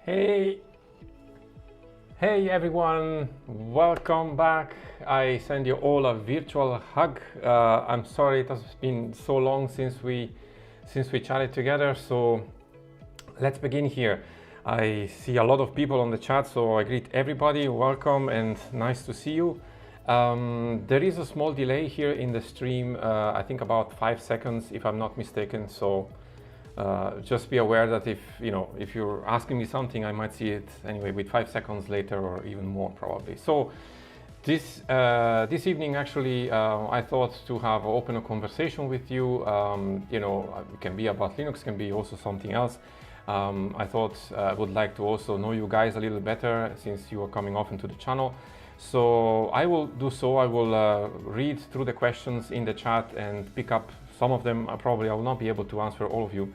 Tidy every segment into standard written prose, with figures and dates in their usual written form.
Hey, hey everyone, welcome back. I send you all a virtual hug. I'm sorry it has been so long since we chatted together, so let's begin here. I see a lot of people on the chat, so I greet everybody. Welcome and nice to see you. There is a small delay here in the stream, I think about 5 seconds if I'm not mistaken, so just be aware that if you're asking me something, I might see it anyway with 5 seconds later or even more probably. So this evening actually I thought to have open a conversation with you. It can be about Linux, can be also something else. I thought I would like to also know you guys a little better since you are coming often to the channel. So I will do so. I will read through the questions in the chat and pick up some of them. I will not be able to answer all of you.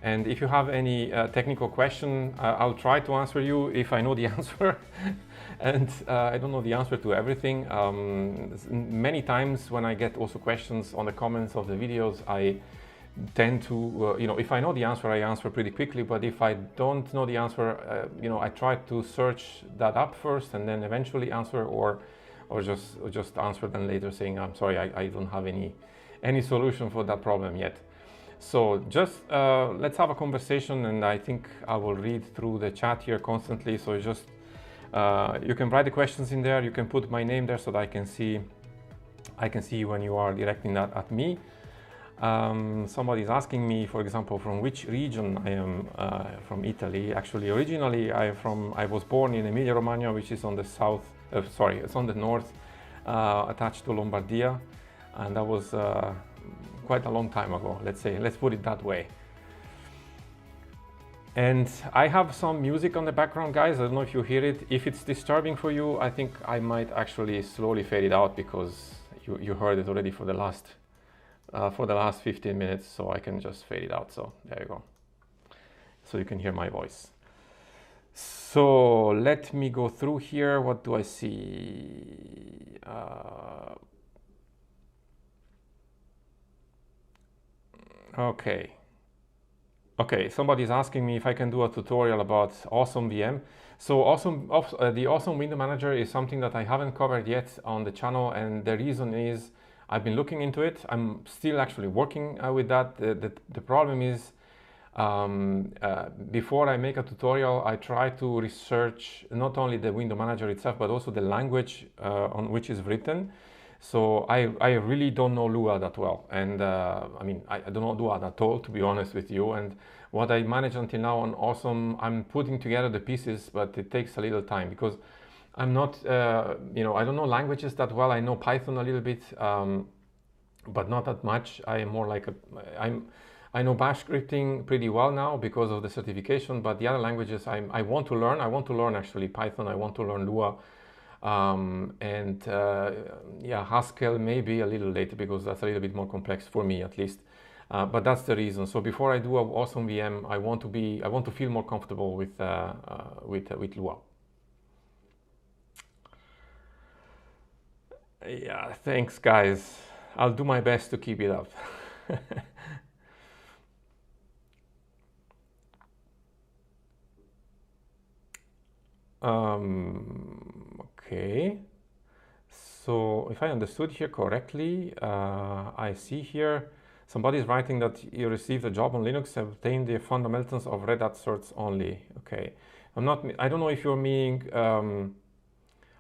And if you have any technical question, I'll try to answer you if I know the answer. And I don't know the answer to everything. Many times when I get also questions on the comments of the videos, I tend to, if I know the answer, I answer pretty quickly. But if I don't know the answer, I try to search that up first and then eventually answer, or just answer then later saying, I'm sorry, I don't have any solution for that problem yet. So just let's have a conversation, and I think I will read through the chat here constantly. So just you can write the questions in there. You can put my name there so that I can see when you are directing that at me. Somebody's asking me, for example, from which region I am. From Italy. Actually, originally I was born in Emilia Romagna, which is on the south. It's on the north, attached to Lombardia, and that was quite a long time ago. Let's put it that way. And I have some music on the background, guys. I don't know if you hear it. If it's disturbing for you, I think I might actually slowly fade it out because you heard it already for the last 15 minutes, so I can just fade it out. So there you go. So you can hear my voice. So let me go through here. What do I see? Okay, somebody's asking me if I can do a tutorial about Awesome VM. So the Awesome Window Manager is something that I haven't covered yet on the channel, and the reason is I've been looking into it. I'm still actually working with that. The problem is before I make a tutorial, I try to research not only the window manager itself, but also the language on which it's written. So I really don't know Lua that well, and I don't know Lua at all, to be honest with you. And what I managed until now on Awesome, I'm putting together the pieces, but it takes a little time because I'm not, I don't know languages that well. I know Python a little bit, but not that much. I am more like I know Bash scripting pretty well now because of the certification, but the other languages I want to learn. I want to learn actually Python. I want to learn Lua. Haskell maybe a little later because that's a little bit more complex for me at least. But that's the reason. So before I do an Awesome VM, I want to feel more comfortable with Lua. Yeah, thanks guys. I'll do my best to keep it up. Okay, so if I understood here correctly, I see here somebody's writing that you received a job on Linux, obtained the fundamentals of Red Hat certs only. Okay, I don't know if you're meaning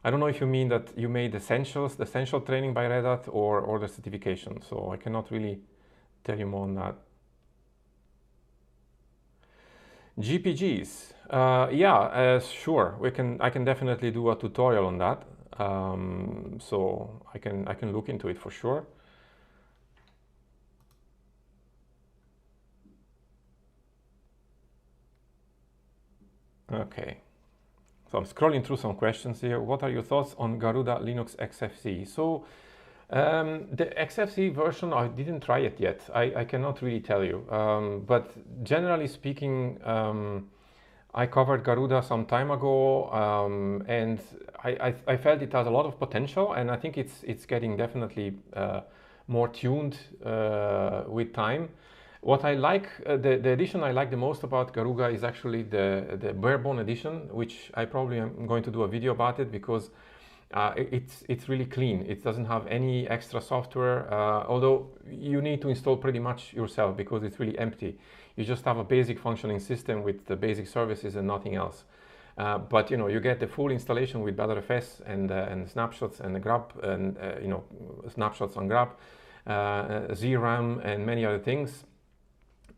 I don't know if you mean that you made the essential training by Red Hat or the certification. So I cannot really tell you more on that. GPGs, sure. I can definitely do a tutorial on that. So I can look into it for sure. Okay. So I'm scrolling through some questions here. What are your thoughts on Garuda Linux Xfce? So the Xfce version, I didn't try it yet. I cannot really tell you. But generally speaking, I covered Garuda some time ago, and I felt it has a lot of potential, and I think it's getting definitely more tuned with time. What I like, the edition I like the most about Garuda is actually the barebone edition, which I probably am going to do a video about it because it's really clean. It doesn't have any extra software, although you need to install pretty much yourself because it's really empty. You just have a basic functioning system with the basic services and nothing else. But you know, you get the full installation with ButterFS and snapshots and the grub and you know, snapshots on grub, ZRAM and many other things.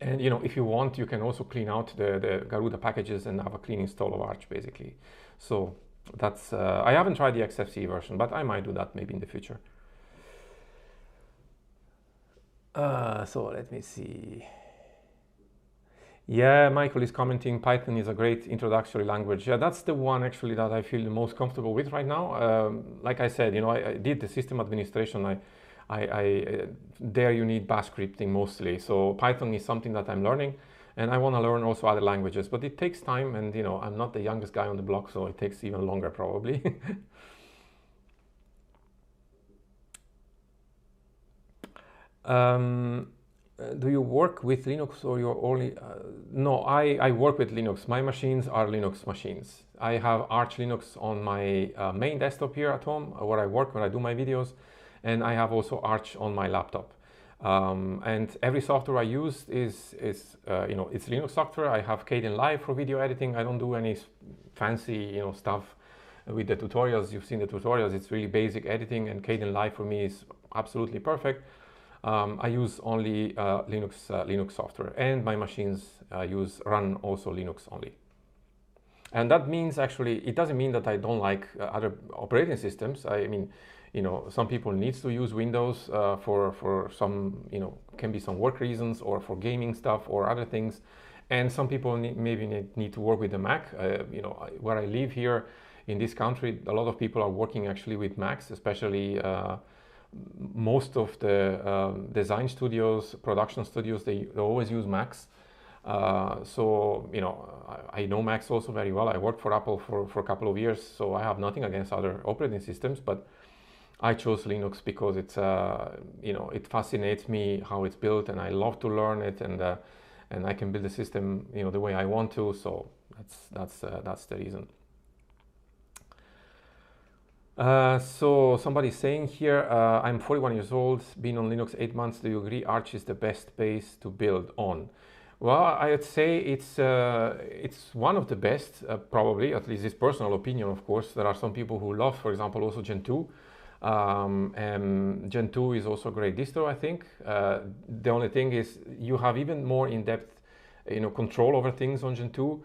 And you know, if you want, you can also clean out the Garuda packages and have a clean install of Arch basically. So that's I haven't tried the Xfce version, but I might do that maybe in the future. So let me see. Yeah, Michael is commenting Python is a great introductory language. Yeah, that's the one actually that I feel the most comfortable with right now. Like I said, you know, I did the system administration. There you need bash scripting mostly. So Python is something that I'm learning, and I want to learn also other languages, but it takes time, and you know, I'm not the youngest guy on the block, so it takes even longer probably. Do you work with Linux or you're only... no, I work with Linux. My machines are Linux machines. I have Arch Linux on my main desktop here at home where I work, where I do my videos. And I have also Arch on my laptop. And every software I use is you know, it's Linux software. I have Kdenlive for video editing. I don't do any fancy, you know, stuff with the tutorials. You've seen the tutorials. It's really basic editing, and Kdenlive for me is absolutely perfect. I use only Linux software, and my machines run also Linux only. And that means actually, it doesn't mean that I don't like other operating systems. I mean, you know, some people need to use Windows for some, you know, can be some work reasons or for gaming stuff or other things. And some people maybe need to work with the Mac. You know, where I live here in this country, a lot of people are working actually with Macs, especially most of the design studios, production studios, they always use Macs. So, you know, I know Macs also very well. I worked for Apple for a couple of years, so I have nothing against other operating systems, but I chose Linux because it's, you know, it fascinates me how it's built, and I love to learn it, and I can build the system, you know, the way I want to. So that's the reason. So somebody's saying here, I'm 41 years old, been on Linux 8 months. Do you agree Arch is the best base to build on? Well, I'd say it's one of the best, probably, at least this personal opinion, of course. There are some people who love, for example, also Gen 2. Gen 2 is also a great distro, I think. The only thing is you have even more in-depth, you know, control over things on Gen 2.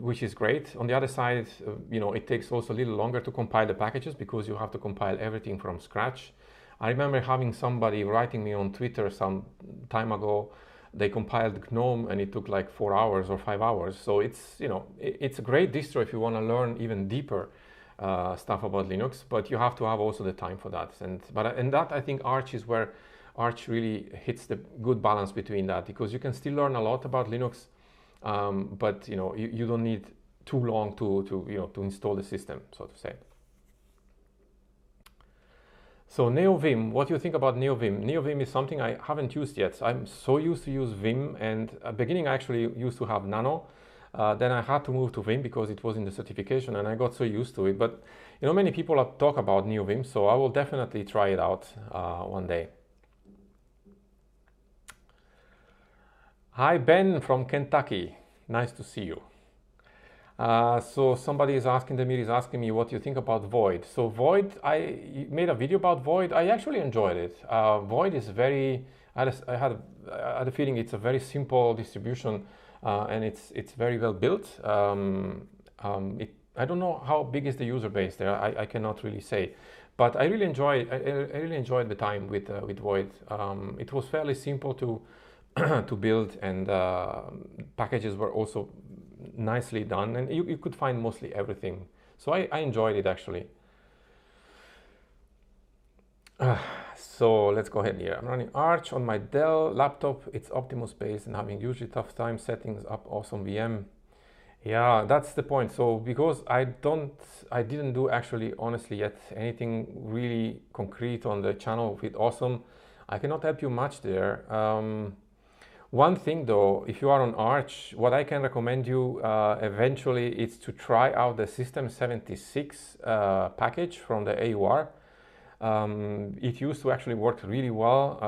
Which is great. On the other side, you know, it takes also a little longer to compile the packages because you have to compile everything from scratch. I remember having somebody writing me on Twitter some time ago. They compiled Gnome and it took like 4 hours or 5 hours. So it's, you know, it's a great distro if you want to learn even deeper stuff about Linux, but you have to have also the time for that. And that I think Arch is where Arch really hits the good balance between that, because you can still learn a lot about Linux. But you know, you don't need too long to you know, to install the system, so to say. So NeoVim, what do you think about NeoVim? NeoVim is something I haven't used yet. I'm so used to use Vim, and at the beginning I actually used to have Nano. Then I had to move to Vim because it was in the certification, and I got so used to it. But you know, many people talk about NeoVim, so I will definitely try it out one day. Hi Ben from Kentucky, nice to see you. So somebody is asking, Demir is asking me what you think about Void. So Void, I made a video about Void. I actually enjoyed it. Void is very, I had a feeling it's a very simple distribution, and it's very well built. I don't know how big is the user base there. I cannot really say, but I really enjoyed the time with Void. It was fairly simple to to build, and packages were also nicely done, and you could find mostly everything. So I enjoyed it actually. So let's go ahead here. I'm running Arch on my Dell laptop. It's Optimus based and having usually tough time settings up awesome VM. Yeah, that's the point. So because I didn't do actually honestly yet anything really concrete on the channel with awesome, I cannot help you much there. One thing though, if you are on Arch, what I can recommend you eventually is to try out the System76 package from the AUR. It used to actually work really well.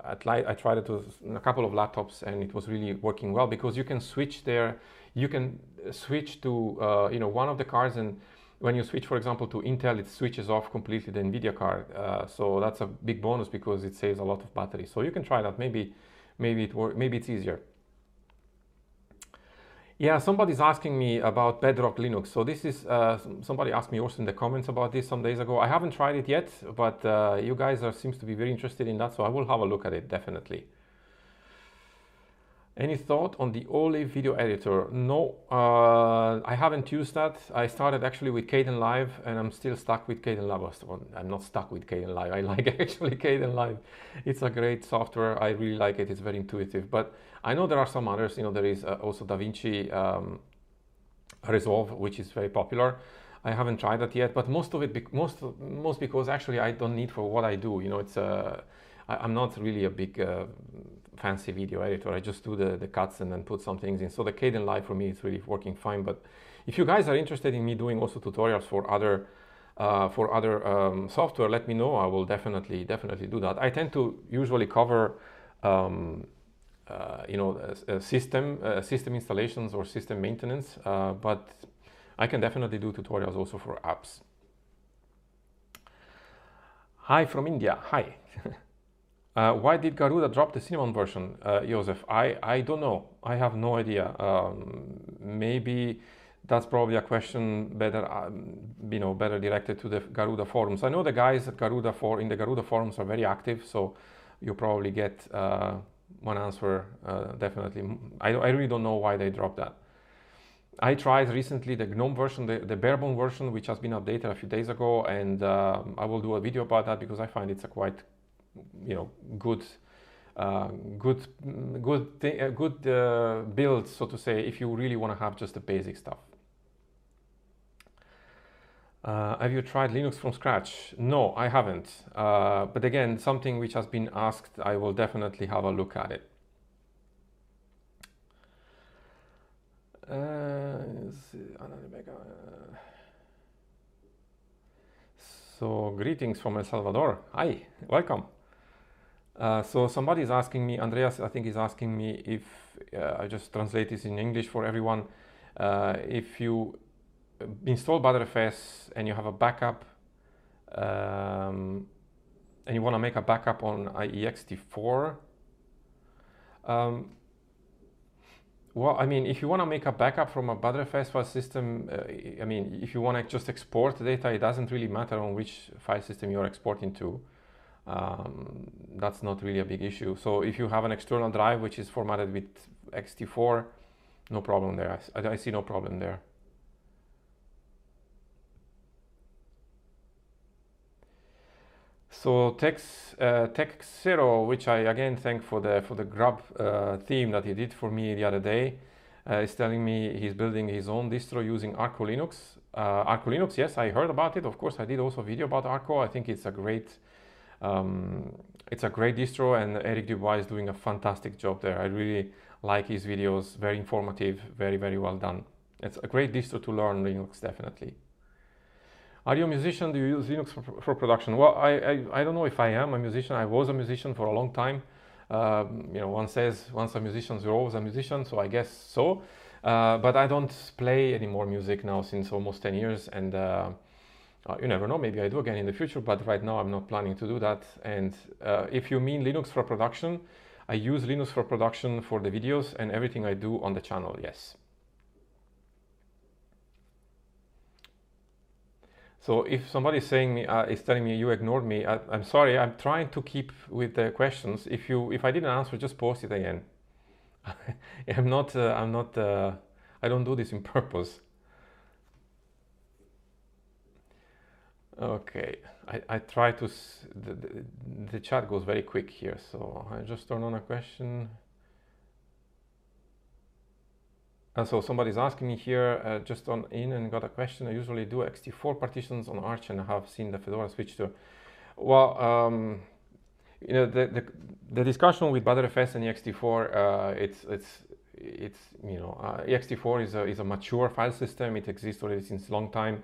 I tried it with a couple of laptops and it was really working well, because you can switch there. You can switch to you know, one of the cards, and when you switch, for example, to Intel, it switches off completely the NVIDIA card. So that's a big bonus because it saves a lot of battery. So you can try that. Maybe it's easier. Yeah, somebody's asking me about Bedrock Linux. So this is, somebody asked me also in the comments about this some days ago. I haven't tried it yet, but you guys seems to be very interested in that, so I will have a look at it, definitely. Any thought on the Olive video editor? No, I haven't used that. I started actually with Kdenlive and I'm still stuck with Kdenlive. Well, I'm not stuck with Kdenlive. I like actually Kdenlive. It's a great software. I really like it. It's very intuitive. But I know there are some others. You know, there is also DaVinci Resolve, which is very popular. I haven't tried that yet, but most of it, most because actually I don't need for what I do. You know, it's I'm not really a big fancy video editor. I just do the cuts and then put some things in. So the Kdenlive for me is really working fine. But if you guys are interested in me doing also tutorials for other software, let me know. I will definitely do that. I tend to usually cover you know, system installations or system maintenance, but I can definitely do tutorials also for apps. Hi from India. Hi. Why did Garuda drop the Cinnamon version, Joseph? I don't know. I have no idea. Maybe that's probably a question better, you know, better directed to the Garuda forums. I know the guys at Garuda in the Garuda forums are very active, so you probably get one answer definitely. I really don't know why they dropped that. I tried recently the Gnome version, the barebone version, which has been updated a few days ago, and I will do a video about that because I find it's a quite, you know, good build, so to say, if you really want to have just the basic stuff. Have you tried Linux from scratch? No, I haven't. But again, something which has been asked, I will definitely have a look at it. So greetings from El Salvador. Hi, welcome. So somebody is asking me, Andreas, I think is asking me if, I just translate this in English for everyone, if you install Btrfs and you have a backup, and you want to make a backup on IEXT4, well, I mean, if you want to make a backup from a Btrfs file system, I mean, if you want to just export data, it doesn't really matter on which file system you're exporting to. That's not really a big issue. So if you have an external drive which is formatted with ext4, no problem there. I see no problem there. So Tech0, which I again thank for the grub theme that he did for me the other day, is telling me he's building his own distro using Arco Linux. Arco Linux, yes, I heard about it. Of course, I did also a video about Arco. I think it's a great distro, and Eric Dubois is doing a fantastic job there. I really like his videos, very informative, very, very well done. It's a great distro to learn Linux, definitely. Are you a musician? Do you use Linux for production? Well, I don't know if I am a musician. I was a musician for a long time. You know, one says once a musician, you're always a musician, so I guess so. But I don't play any more music now since almost 10 years, and you never know, maybe I do again in the future, but right now I'm not planning to do that. And if you mean Linux for production, I use Linux for production for the videos and everything I do on the channel, yes. So if somebody is saying me, is telling me you ignored me, I'm sorry. I'm trying to keep with the questions. If I didn't answer, just post it again. I don't do this in purpose. Okay, I try to. The chat goes very quick here, so I just turn on a question. And so somebody's asking me here, just on in and got a question. I usually do ext4 partitions on Arch and I have seen the Fedora switch to. Well, you know, the discussion with Btrfs and ext4, it's you know, ext4 is a mature file system. It exists already since a long time,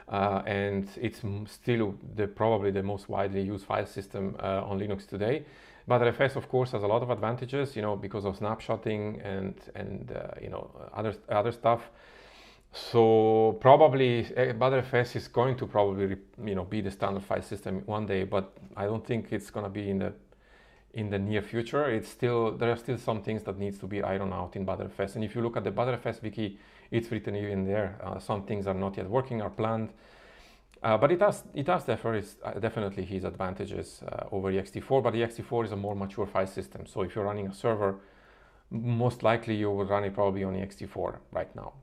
and it's still probably the most widely used file system on Linux today. Btrfs, of course, has a lot of advantages, you know, because of snapshotting and you know, other stuff. So probably Btrfs is going to probably, you know, be the standard file system one day, but I don't think it's going to be in the near future. There are still some things that needs to be ironed out in Btrfs. And if you look at the Btrfs wiki, it's written even there. Some things are not yet working, are planned. But it has definitely his advantages over ext4, but the ext4 is a more mature file system. So if you're running a server, most likely you will run it probably on ext4 right now.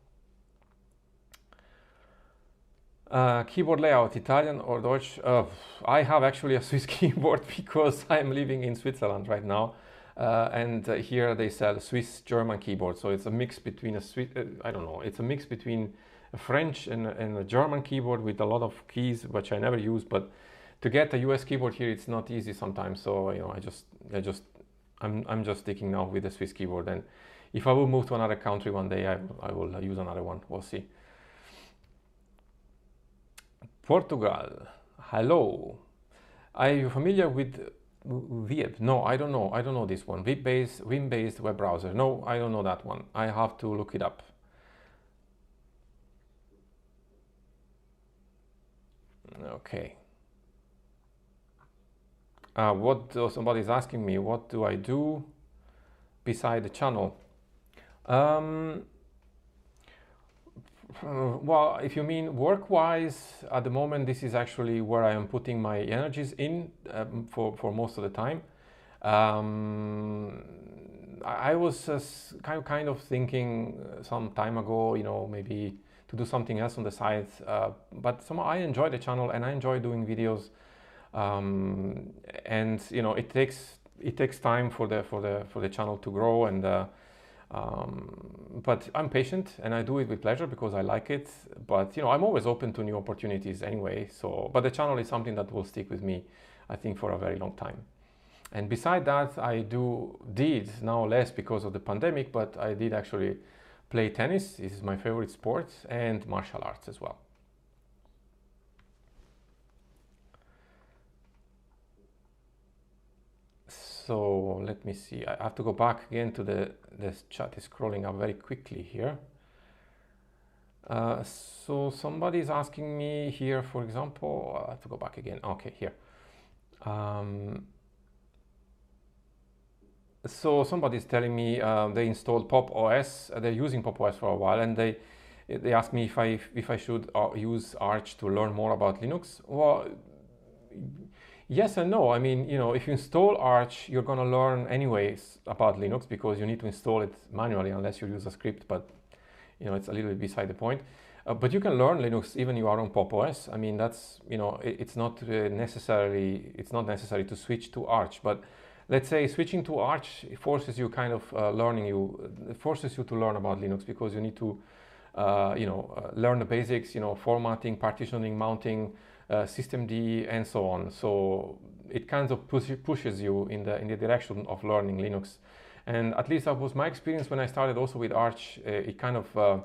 Keyboard layout, Italian or Deutsch? I have actually a Swiss keyboard because I'm living in Switzerland right now. And here they sell Swiss-German keyboards. So it's a mix between I don't know, it's a mix between a French and a German keyboard with a lot of keys, which I never use. But to get a US keyboard here, it's not easy sometimes. So, you know, I'm just sticking now with the Swiss keyboard. And if I will move to another country one day, I will use another one. We'll see. Portugal, hello. Are you familiar with Web? No, I don't know. I don't know this one. Vim-based web browser. No, I don't know that one. I have to look it up. Okay. Somebody is asking me, what do I do beside the channel? Well, if you mean work-wise, at the moment, this is actually where I am putting my energies in for most of the time. I was kind of thinking some time ago, you know, maybe to do something else on the side. But somehow I enjoy the channel and I enjoy doing videos. And you know, it takes time for the channel to grow, and but I'm patient and I do it with pleasure because I like it. But you know, I'm always open to new opportunities anyway. So, but the channel is something that will stick with me, I think, for a very long time. And beside that, I did now less because of the pandemic, but I did actually play tennis. This is my favorite sport, and martial arts as well. So let me see. I have to go back again to this chat is scrolling up very quickly here. So somebody is asking me here, for example, I have to go back again. Okay, here. So somebody is telling me they installed Pop OS. They're using Pop OS for a while, and they asked me if I should use Arch to learn more about Linux. Well, yes and no. I mean, you know, if you install Arch, you're going to learn anyways about Linux because you need to install it manually unless you use a script. But you know, it's a little bit beside the point. But you can learn Linux even you are on Pop OS. I mean, that's, you know, it's not necessary to switch to Arch. But let's say switching to Arch forces you kind of forces you to learn about Linux because you need to learn the basics, you know, formatting, partitioning, mounting, systemd, and so on. So it kind of pushes you in the direction of learning Linux. And at least that was my experience when I started also with Arch. It kind of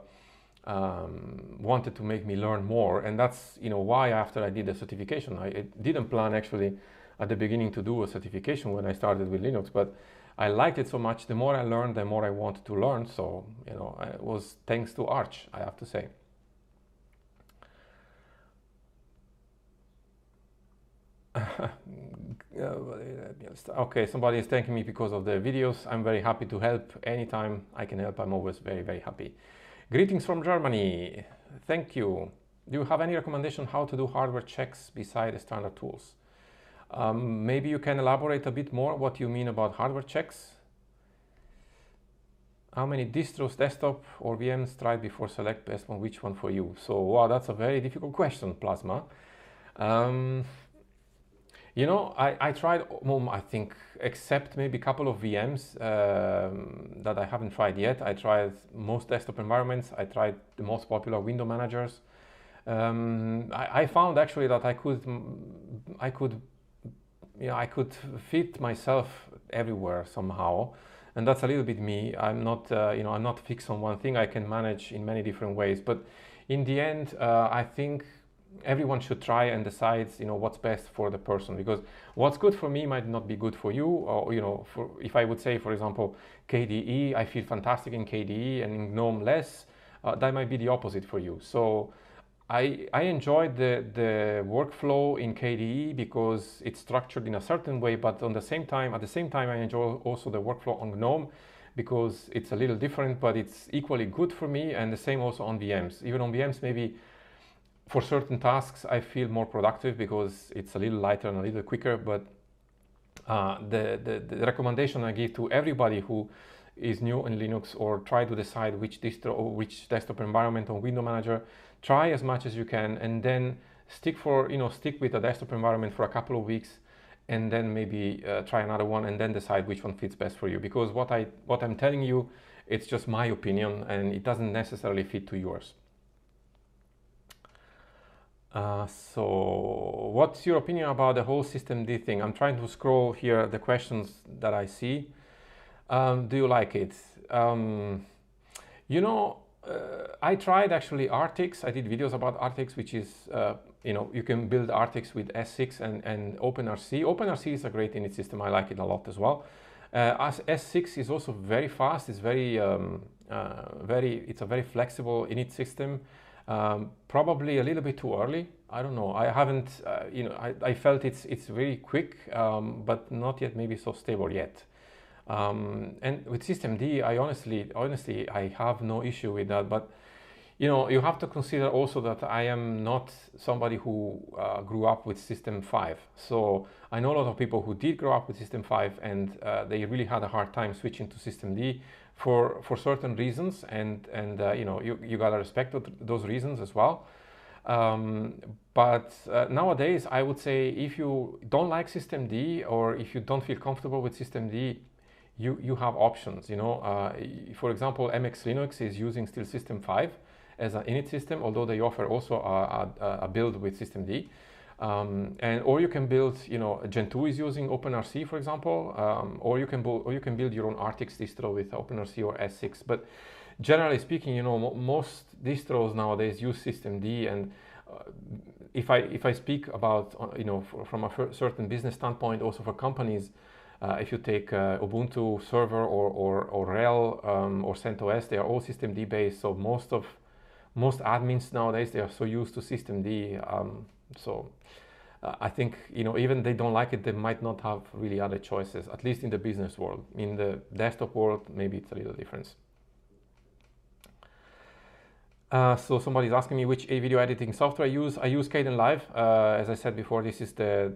wanted to make me learn more, and that's, you know, why after I did the certification, I didn't plan actually at the beginning to do a certification when I started with Linux, but I liked it so much. The more I learned, the more I wanted to learn. So, you know, it was thanks to Arch, I have to say. Okay, somebody is thanking me because of the videos. I'm very happy to help. Anytime I can help, I'm always very, very happy. Greetings from Germany. Thank you. Do you have any recommendation how to do hardware checks beside the standard tools? Maybe you can elaborate a bit more what you mean about hardware checks. How many distros, desktop or VMs tried before select best one, which one for you? So, wow, that's a very difficult question, Plasma. You know, I tried, I think, except maybe a couple of VMs that I haven't tried yet. I tried most desktop environments. I tried the most popular window managers. I found actually that I could I could fit myself everywhere somehow, and that's a little bit me. I'm not, I'm not fixed on one thing. I can manage in many different ways, but in the end, I think everyone should try and decide, what's best for the person, because what's good for me might not be good for you. Or, if I would say, for example, KDE, I feel fantastic in KDE and in Gnome less, that might be the opposite for you. So I enjoyed the workflow in KDE because it's structured in a certain way, but at the same time, I enjoy also the workflow on Gnome because it's a little different, but it's equally good for me, and the same also on VMs. Even on VMs, maybe for certain tasks, I feel more productive because it's a little lighter and a little quicker, but the recommendation I give to everybody who is new in Linux or try to decide which distro or which desktop environment on Window Manager, try as much as you can, and then stick with a desktop environment for a couple of weeks, and then maybe try another one, and then decide which one fits best for you. Because what I'm telling you, it's just my opinion, and it doesn't necessarily fit to yours. So what's your opinion about the whole systemd thing? I'm trying to scroll here the questions that I see. Do you like it? I tried actually RTX. I did videos about RTX, which is, you can build RTX with S6 and OpenRC. OpenRC is a great init system. I like it a lot as well. As S6 is also very fast. It's it's a very flexible init system. Probably a little bit too early. I don't know. I haven't, I felt it's very quick, but not yet maybe so stable yet. And with systemd, I honestly, I have no issue with that. But you have to consider also that I am not somebody who grew up with System 5. So I know a lot of people who did grow up with System 5, and they really had a hard time switching to systemd for certain reasons, and you gotta respect those reasons as well. But nowadays, I would say if you don't like systemd, or if you don't feel comfortable with systemd, you have options. For example, MX Linux is using still System 5 as an init system, although they offer also a build with systemd. Or you can build, Gentoo is using OpenRC, for example, or you can build your own RTX distro with OpenRC or S6. But generally speaking, most distros nowadays use systemd, and if I speak about, from a certain business standpoint, also for companies, if you take Ubuntu Server or RHEL or CentOS, they are all systemd based. So most admins nowadays, they are so used to systemd. So I think, even they don't like it, they might not have really other choices, at least in the business world. In the desktop world, maybe it's a little different. So somebody's asking me which video editing software I use. I use Kdenlive. As I said before, this is the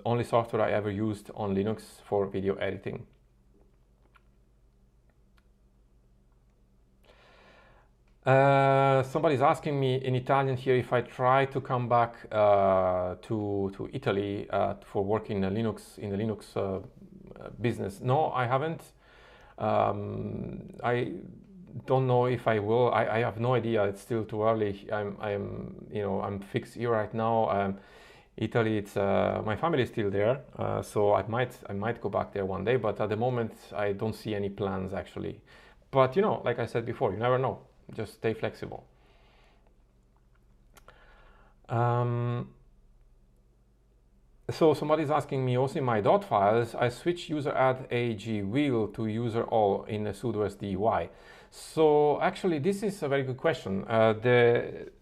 only software I ever used on Linux for video editing. Somebody's asking me in Italian here if I try to come back to Italy for working in the Linux business. No, I haven't. I don't know if I will. I have no idea. It's still too early. I'm fixed here right now. Italy, it's my family is still there, so I might go back there one day. But at the moment, I don't see any plans actually. But like I said before, you never know. Just stay flexible. So somebody's asking me also in my dot files, I switch user add ag wheel to user all in the sudo sd. Why? So actually, this is a very good question.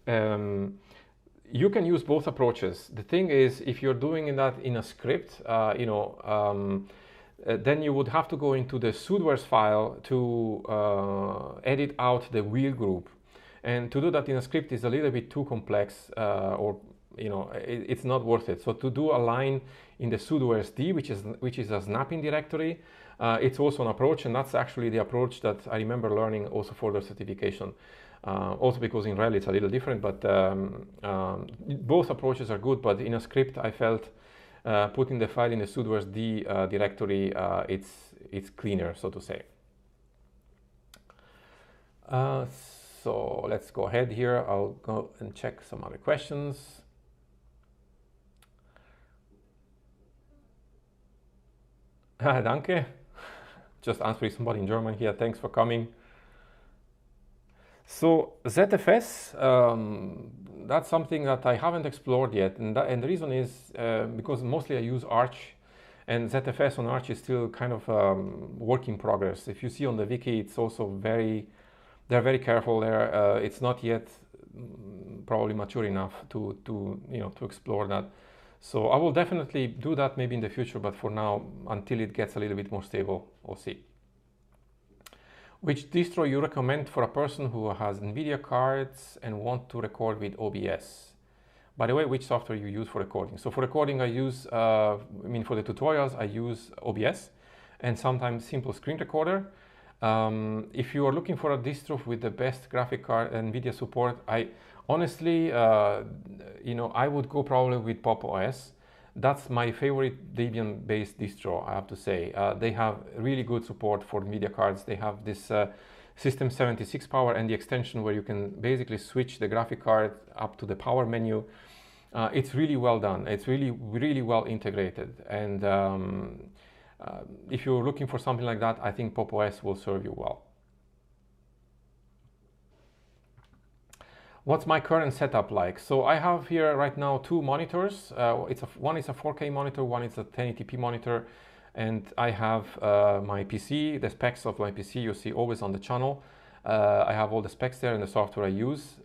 You can use both approaches. The thing is, if you're doing that in a script, then you would have to go into the sudoers file to edit out the wheel group. And to do that in a script is a little bit too complex, it's not worth it. So to do a line in the sudo sd, which is a snapping directory, it's also an approach, and that's actually the approach that I remember learning also for the certification. Also because in RHEL it's a little different, but both approaches are good. But in a script, I felt putting the file in the sudo sd directory, it's cleaner, so to say. So let's go ahead here. I'll go and check some other questions. Danke. Just answering somebody in German here. Thanks for coming. So ZFS, that's something that I haven't explored yet, and the reason is because mostly I use Arch, and ZFS on Arch is still kind of work in progress. If you see on the wiki, it's also they're very careful there. It's not yet probably mature enough to explore that. So I will definitely do that maybe in the future, but for now, until it gets a little bit more stable, we'll see. Which distro you recommend for a person who has NVIDIA cards and want to record with OBS? By the way, which software you use for recording? So for recording, I use, for the tutorials, I use OBS and sometimes Simple Screen Recorder. If you are looking for a distro with the best graphic card and NVIDIA support, I honestly, I would go probably with Pop! OS. That's my favorite Debian-based distro, I have to say. They have really good support for NVIDIA cards. They have this System 76 power and the extension where you can basically switch the graphic card up to the power menu. It's really well done. It's really, really well integrated. And if you're looking for something like that, I think Pop! OS will serve you well. What's my current setup like? So I have here right now two monitors. One is a 4K monitor, one is a 1080p monitor, and I have my PC, the specs of my PC you see always on the channel. I have all the specs there and the software I use.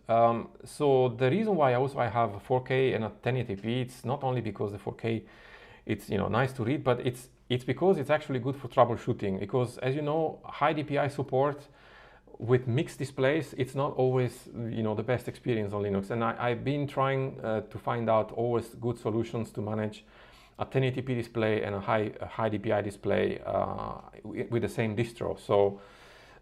So the reason why I have a 4K and a 1080p, it's not only because the 4K it's nice to read, but it's because it's actually good for troubleshooting. Because as you know, high DPI support with mixed displays, it's not always the best experience on Linux, and I've been trying to find out always good solutions to manage a 1080p display and a high DPI display with the same distro. So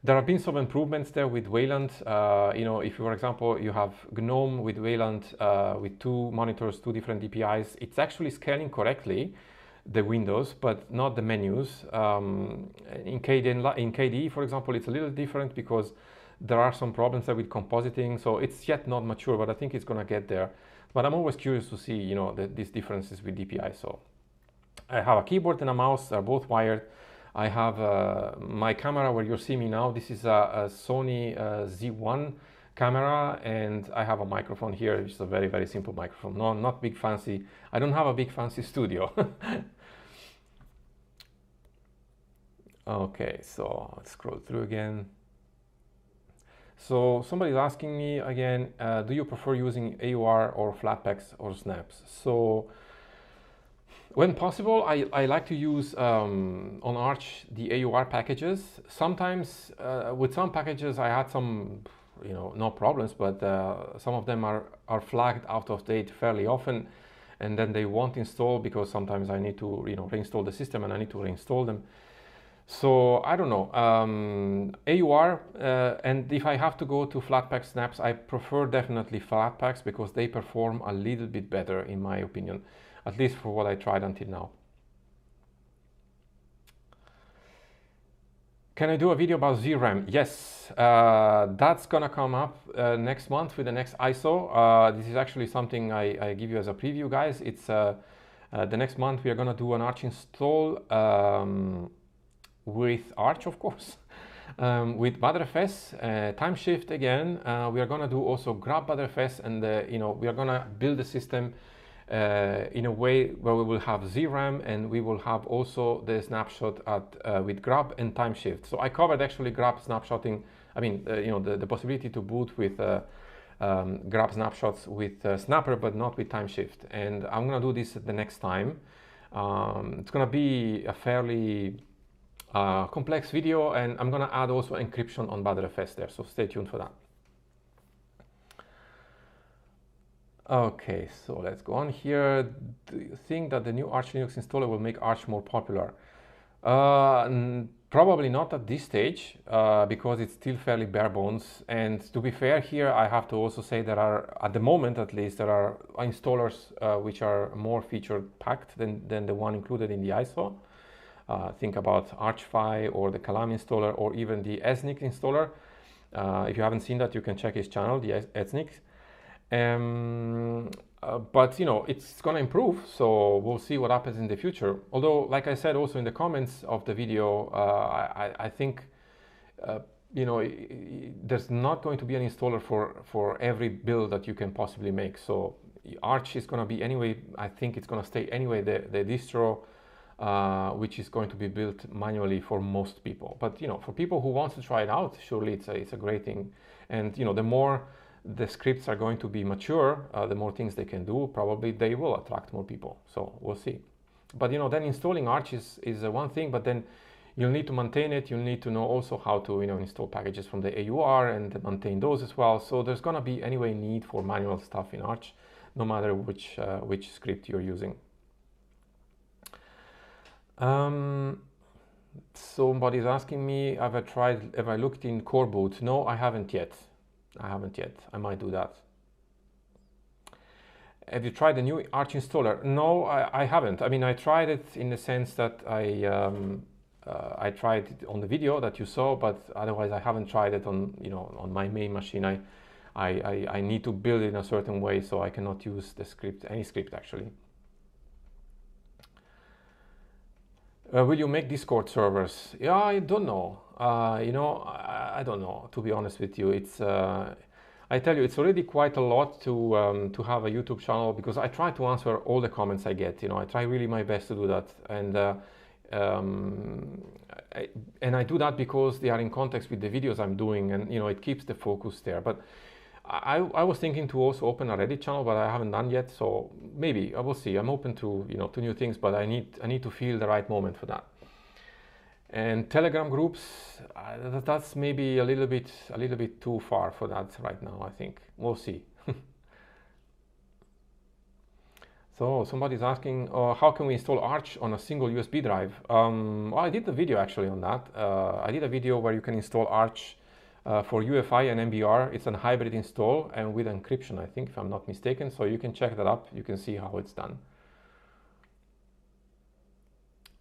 there have been some improvements there with Wayland. If for example you have Gnome with Wayland with two monitors, two different DPIs, it's actually scaling correctly the windows, but not the menus. In KDE, for example, it's a little different because there are some problems there with compositing, so it's yet not mature, but I think it's gonna get there. But I'm always curious to see, these differences with DPI. So I have a keyboard and a mouse, they're both wired. I have my camera where you see me now. This is a Sony Z1 camera, and I have a microphone here, which is a very, very simple microphone. No, not big fancy. I don't have a big fancy studio. Okay, so let's scroll through again. So somebody's asking me again, do you prefer using AUR or Flatpaks or snaps? So when possible, I like to use on Arch the AUR packages. Sometimes with some packages I had some no problems, but some of them are flagged out of date fairly often, and then they won't install because sometimes I need to reinstall the system and I need to reinstall them. So I don't know, AUR, and if I have to go to Flatpak snaps, I prefer definitely Flatpaks because they perform a little bit better in my opinion, at least for what I tried until now. Can I do a video about ZRAM? Yes, that's gonna come up next month with the next ISO. This is actually something I give you as a preview, guys. It's the next month we are gonna do an Arch install with Arch, of course, with Btrfs, timeshift again. We are gonna do also grab Btrfs, and we are gonna build the system in a way where we will have ZRAM and we will have also the snapshot with grab and timeshift. So I covered actually grab snapshotting. I mean, the possibility to boot with grab snapshots with Snapper, but not with timeshift. And I'm gonna do this the next time. It's gonna be a fairly complex video, and I'm gonna add also encryption on Btrfs there. So stay tuned for that. Okay, so let's go on here. Do you think that the new Arch Linux installer will make Arch more popular? Probably not at this stage, because it's still fairly bare bones. And to be fair here, I have to also say there are, at the moment at least, there are installers which are more feature packed than the one included in the ISO. Think about Archfi or the Calam installer or even the Esnik installer. If you haven't seen that, you can check his channel, the Esnik. But you know, it's going to improve, so we'll see what happens in the future. Although, like I said also in the comments of the video, I think you know, there's not going to be an installer for every build that you can possibly make. So Arch is going to be anyway, I think it's going to stay anyway the distro which is going to be built manually for most people. But you know, for people who want to try it out, surely it's a great thing. And you know, the more the scripts are going to be mature, the more things they can do, probably they will attract more people. So we'll see. But you know, then installing Arch is one thing, but then you'll need to maintain it. You'll need to know also how to, you know, install packages from the AUR and maintain those as well. So there's going to be anyway need for manual stuff in Arch, no matter which script you're using. Somebody's asking me, have I looked in core boot? No, I haven't yet. I might do that. Have you tried the new Arch installer? No, I haven't. I mean, I tried it in the sense that I tried it on the video that you saw, but otherwise I haven't tried it on, you know, on my main machine. I need to build it in a certain way, so I cannot use the script, any script actually. Will you make Discord servers? Yeah, I don't know. You know, I don't know, to be honest with you. It's I tell you, it's already quite a lot to have a YouTube channel, because I try to answer all the comments I get. You know, I try really my best to do that, and I do that because they are in context with the videos I'm doing, and you know, it keeps the focus there. But I was thinking to also open a Reddit channel, but I haven't done yet. So maybe I will see. I'm open to, you know, to new things, but I need to feel the right moment for that. And Telegram groups, that's maybe a little bit too far for that right now. I think we'll see. So somebody's asking, how can we install Arch on a single USB drive? Well, I did a video actually on that. I did a video where you can install Arch for UEFI and MBR. It's a hybrid install and with encryption, I think, if I'm not mistaken. So you can check that up. You can see how it's done.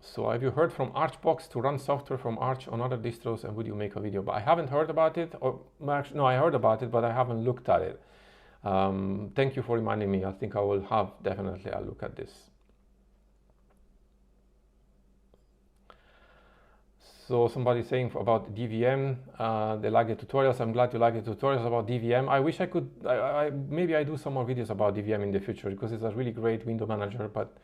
So have you heard from Archbox to run software from Arch on other distros, and would you make a video? But I haven't heard about it, or no, I heard about it, but I haven't looked at it. Thank you for reminding me. I think I will have definitely a look at this. So somebody's saying about DVM, they like the tutorials. I'm glad you like the tutorials about DVM. I wish I could, maybe I do some more videos about DVM in the future, because it's a really great window manager, but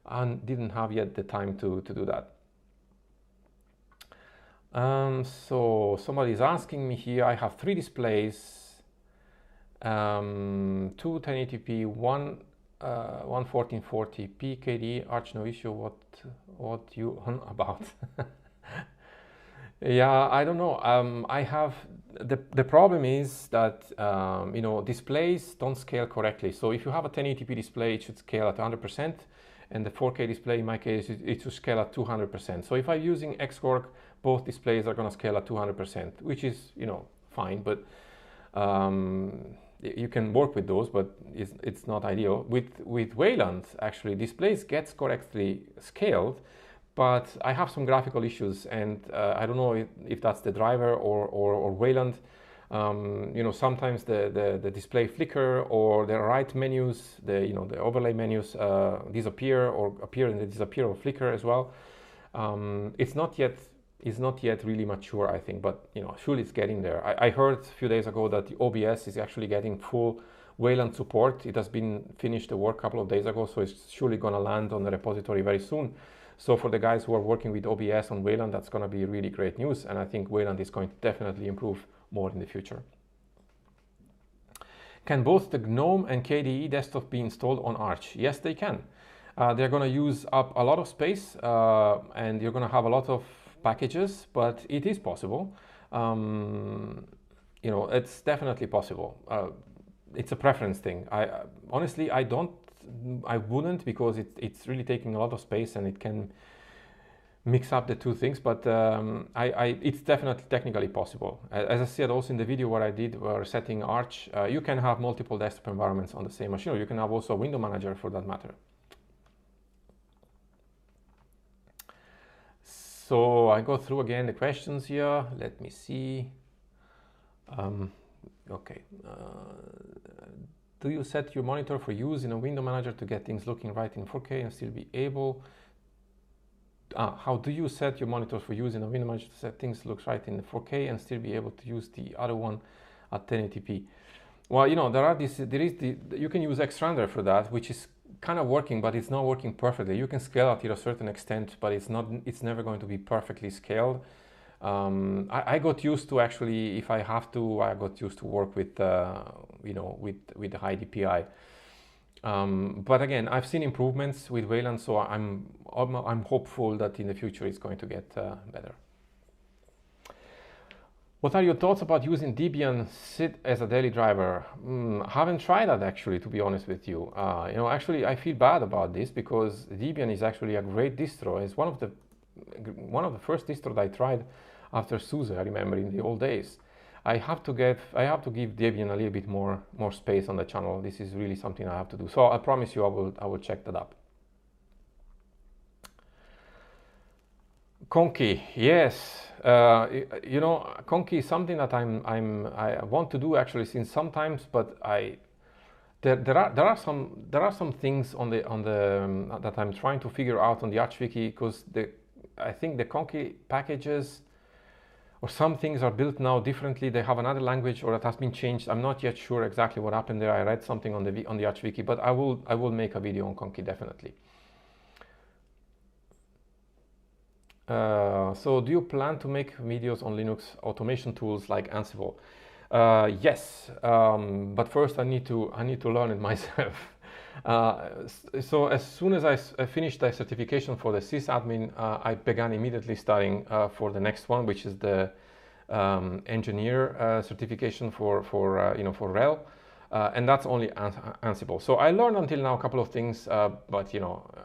I didn't have yet the time to do that. So somebody's asking me here, I have 3 displays, 2 1080p, one 1440p KDE, Arch no issue. What you on about? Yeah, I don't know. I have the problem is that you know, displays don't scale correctly. So if you have a 1080p display, it should scale at 100%, and the 4K display, in my case, it should scale at 200%. So if I'm using Xwork, both displays are going to scale at 200%, which is, you know, fine. But you can work with those, but it's not ideal. With Wayland, actually, displays gets correctly scaled, but I have some graphical issues, and I don't know if that's the driver or Wayland. You know, sometimes the display flicker, or the right menus, the overlay menus disappear or appear and they disappear or flicker as well. It's not yet really mature, I think, but you know, surely it's getting there. I heard a few days ago that the OBS is actually getting full Wayland support. It has been finished the work a couple of days ago, so it's surely going to land on the repository very soon. So for the guys who are working with OBS on Wayland, that's going to be really great news, and I think Wayland is going to definitely improve more in the future. Can both the Gnome and KDE desktop be installed on Arch? Yes, they can. They're going to use up a lot of space, and you're going to have a lot of packages, but it is possible. You know, it's definitely possible. It's a preference thing. Honestly, I wouldn't, because it's really taking a lot of space and it can mix up the two things, but it's definitely technically possible. As I said also in the video, what I did were setting Arch, you can have multiple desktop environments on the same machine, or you can have also a window manager for that matter. So I go through again the questions here. Let me see. Okay. Do you set your monitor for use in a window manager to get things looking right in 4K and still be able? How do you set your monitors for use in a window manager to set things look right in 4K and still be able to use the other one at 1080p? Well, you know, you can use Xrender for that, which is kind of working, but it's not working perfectly. You can scale it to a certain extent, but it's never going to be perfectly scaled. I got used to, actually, if I have to, I got used to work with, with the high DPI. But again, I've seen improvements with Wayland, so I'm hopeful that in the future it's going to get better. What are your thoughts about using Debian SID as a daily driver? Haven't tried that, actually, to be honest with you. Actually, I feel bad about this because Debian is actually a great distro. It's one of the first distros I tried after SUSE, I remember, in the old days. I have to give Debian a little bit more space on the channel. This is really something I have to do. So I promise you, I will check that up. Conky, yes. Conky is something that I want to do, actually, since sometimes, but there are some things on the that I'm trying to figure out on the ArchWiki, because I think the Conky packages or some things are built now differently. They have another language, or it has been changed. I'm not yet sure exactly what happened there. I read something on the ArchWiki, but I will make a video on Conky, definitely. So do you plan to make videos on Linux automation tools like Ansible? Yes, but first I need to learn it myself. So as soon as I finished the certification for the sysadmin, I began immediately studying for the next one, which is the engineer certification for RHEL, and that's only Ansible. So I learned until now a couple of things, but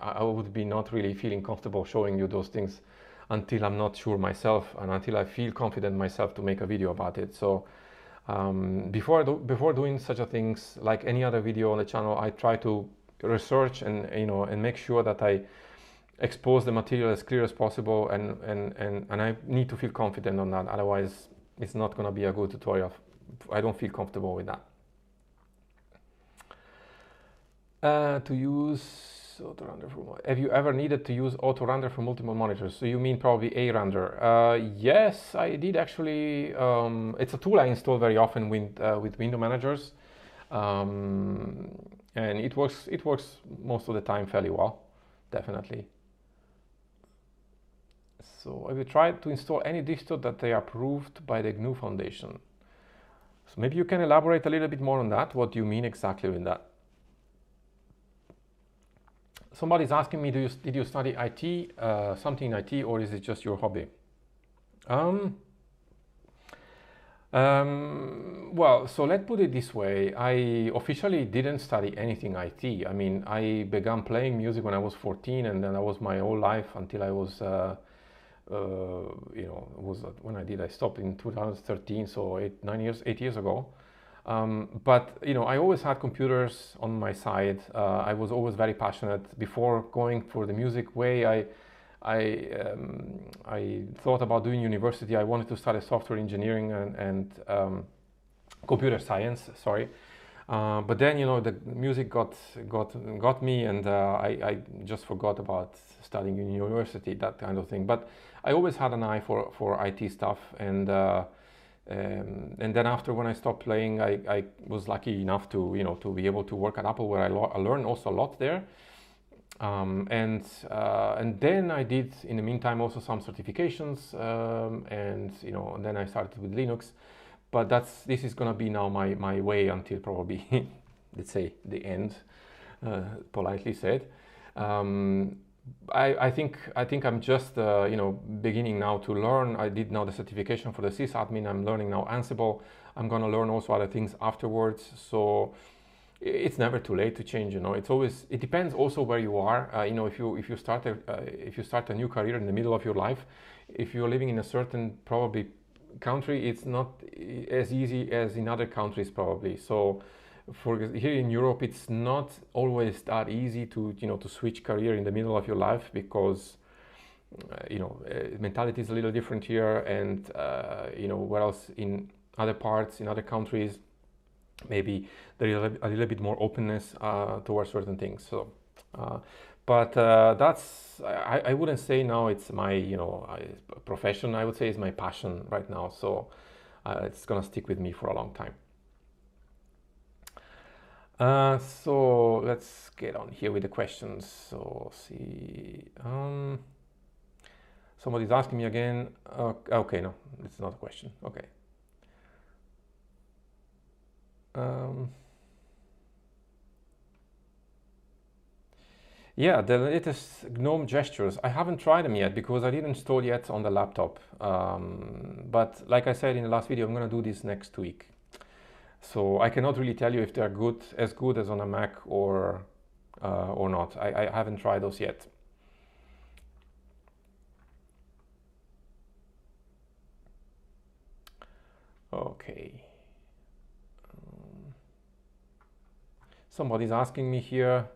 I would be not really feeling comfortable showing you those things until I'm not sure myself and until I feel confident myself to make a video about it. So before doing such a things, like any other video on the channel, I try to research and make sure that I expose the material as clear as possible, and I need to feel confident on that. Otherwise, it's not going to be a good tutorial. I don't feel comfortable with that. To use Autorender have you ever needed to use Autorender for multiple monitors? So you mean probably ARender? Yes, I did, actually. It's a tool I install very often with window managers, and it works most of the time fairly well, definitely. So have you tried to install any distro that they are approved by the GNU Foundation? So maybe you can elaborate a little bit more on that. What do you mean exactly with that? Somebody's asking me, did you study IT, something in IT, or is it just your hobby? Well, so let's put it this way. I officially didn't study anything IT. I mean, I began playing music when I was 14, and then that was my whole life until I was, when I stopped in 2013, so 8 years ago. But I always had computers on my side. I was always very passionate. Before going for the music way, I thought about doing university. I wanted to study software engineering and computer science. Sorry, but then the music got me, and I just forgot about studying in university, that kind of thing. But I always had an eye for IT stuff, and then after, when I stopped playing, I was lucky enough to to be able to work at Apple, where I learned also a lot there. And then I did, in the meantime, also some certifications, and then I started with Linux. But this is gonna be now my way until probably let's say the end, politely said. I think I'm just beginning now to learn. I did now the certification for the sysadmin. I'm learning now Ansible. I'm gonna learn also other things afterwards. So it's never too late to change. It depends also where you are. If you start a new career in the middle of your life, if you're living in a certain probably country, it's not as easy as in other countries probably. So for here in Europe, it's not always that easy to switch career in the middle of your life, because mentality is a little different here, and whereas in other parts, in other countries, maybe there is a little bit more openness towards certain things. So, but that's, I wouldn't say now it's my, you know, profession. I would say it's my passion right now. So it's gonna stick with me for a long time. So let's get on here with the questions. So see, somebody's asking me again. Okay, no, it's not a question. Okay. Yeah, the latest Gnome gestures. I haven't tried them yet because I didn't install yet on the laptop. But like I said in the last video, I'm going to do this next week. So I cannot really tell you if they're good as on a Mac or not. I haven't tried those yet. Okay. Somebody's asking me here,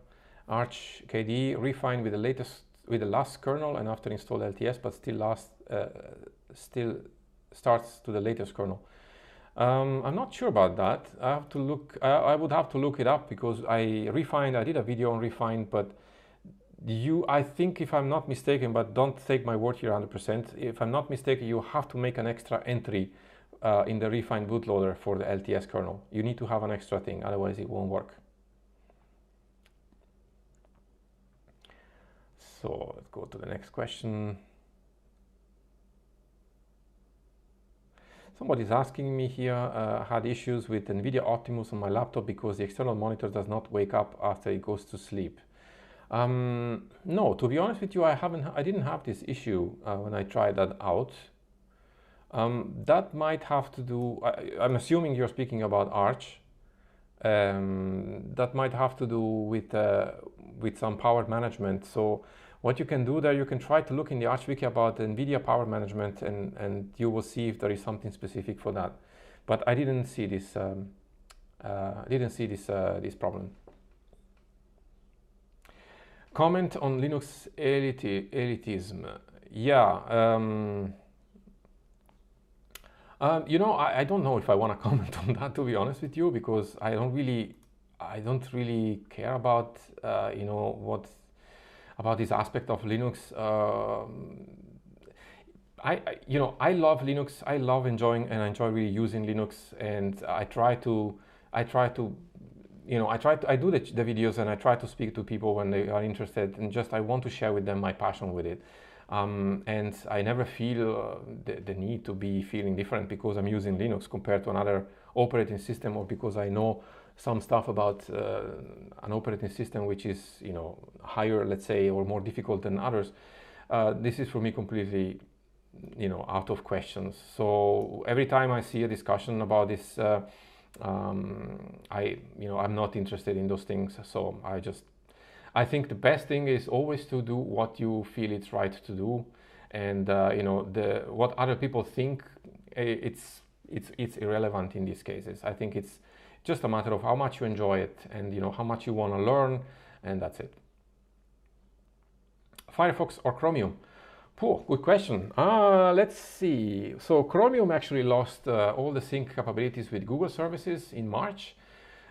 Arch KDE refined with the last kernel and after install LTS, but still starts to the latest kernel. I'm not sure about that. I have to look. I would have to look it up because I refined. I did a video on refined, but I think if I'm not mistaken, but don't take my word here 100%. If I'm not mistaken, you have to make an extra entry in the refined bootloader for the LTS kernel. You need to have an extra thing, otherwise it won't work. So let's go to the next question. Somebody's asking me here, I had issues with NVIDIA Optimus on my laptop because the external monitor does not wake up after it goes to sleep. No, to be honest with you, I didn't have this issue when I tried that out. That might have to do, I'm assuming you're speaking about Arch. That might have to do with some power management. So what you can do there, you can try to look in the Arch wiki about NVIDIA power management, and you will see if there is something specific for that. But I didn't see this. This problem. Comment on Linux elitism. Yeah. You know, I don't know if I want to comment on that, to be honest with you, because I don't really care about you know, about this aspect of Linux. You know, I love Linux. I love enjoying and I enjoy really using Linux, and I do the videos and I try to speak to people when they are interested, and just I want to share with them my passion with it. And I never feel the need to be feeling different because I'm using Linux compared to another operating system, or because I know some stuff about an operating system which is, you know, higher, let's say, or more difficult than others. This is for me completely, you know, out of questions. So every time I see a discussion about this, I'm not interested in those things. So I think the best thing is always to do what you feel it's right to do, and you know, what other people think, it's irrelevant in these cases. I think it's just a matter of how much you enjoy it, and you know, how much you want to learn, and that's it. Firefox or Chromium? Good question. Let's see. So Chromium actually lost all the sync capabilities with Google services in March.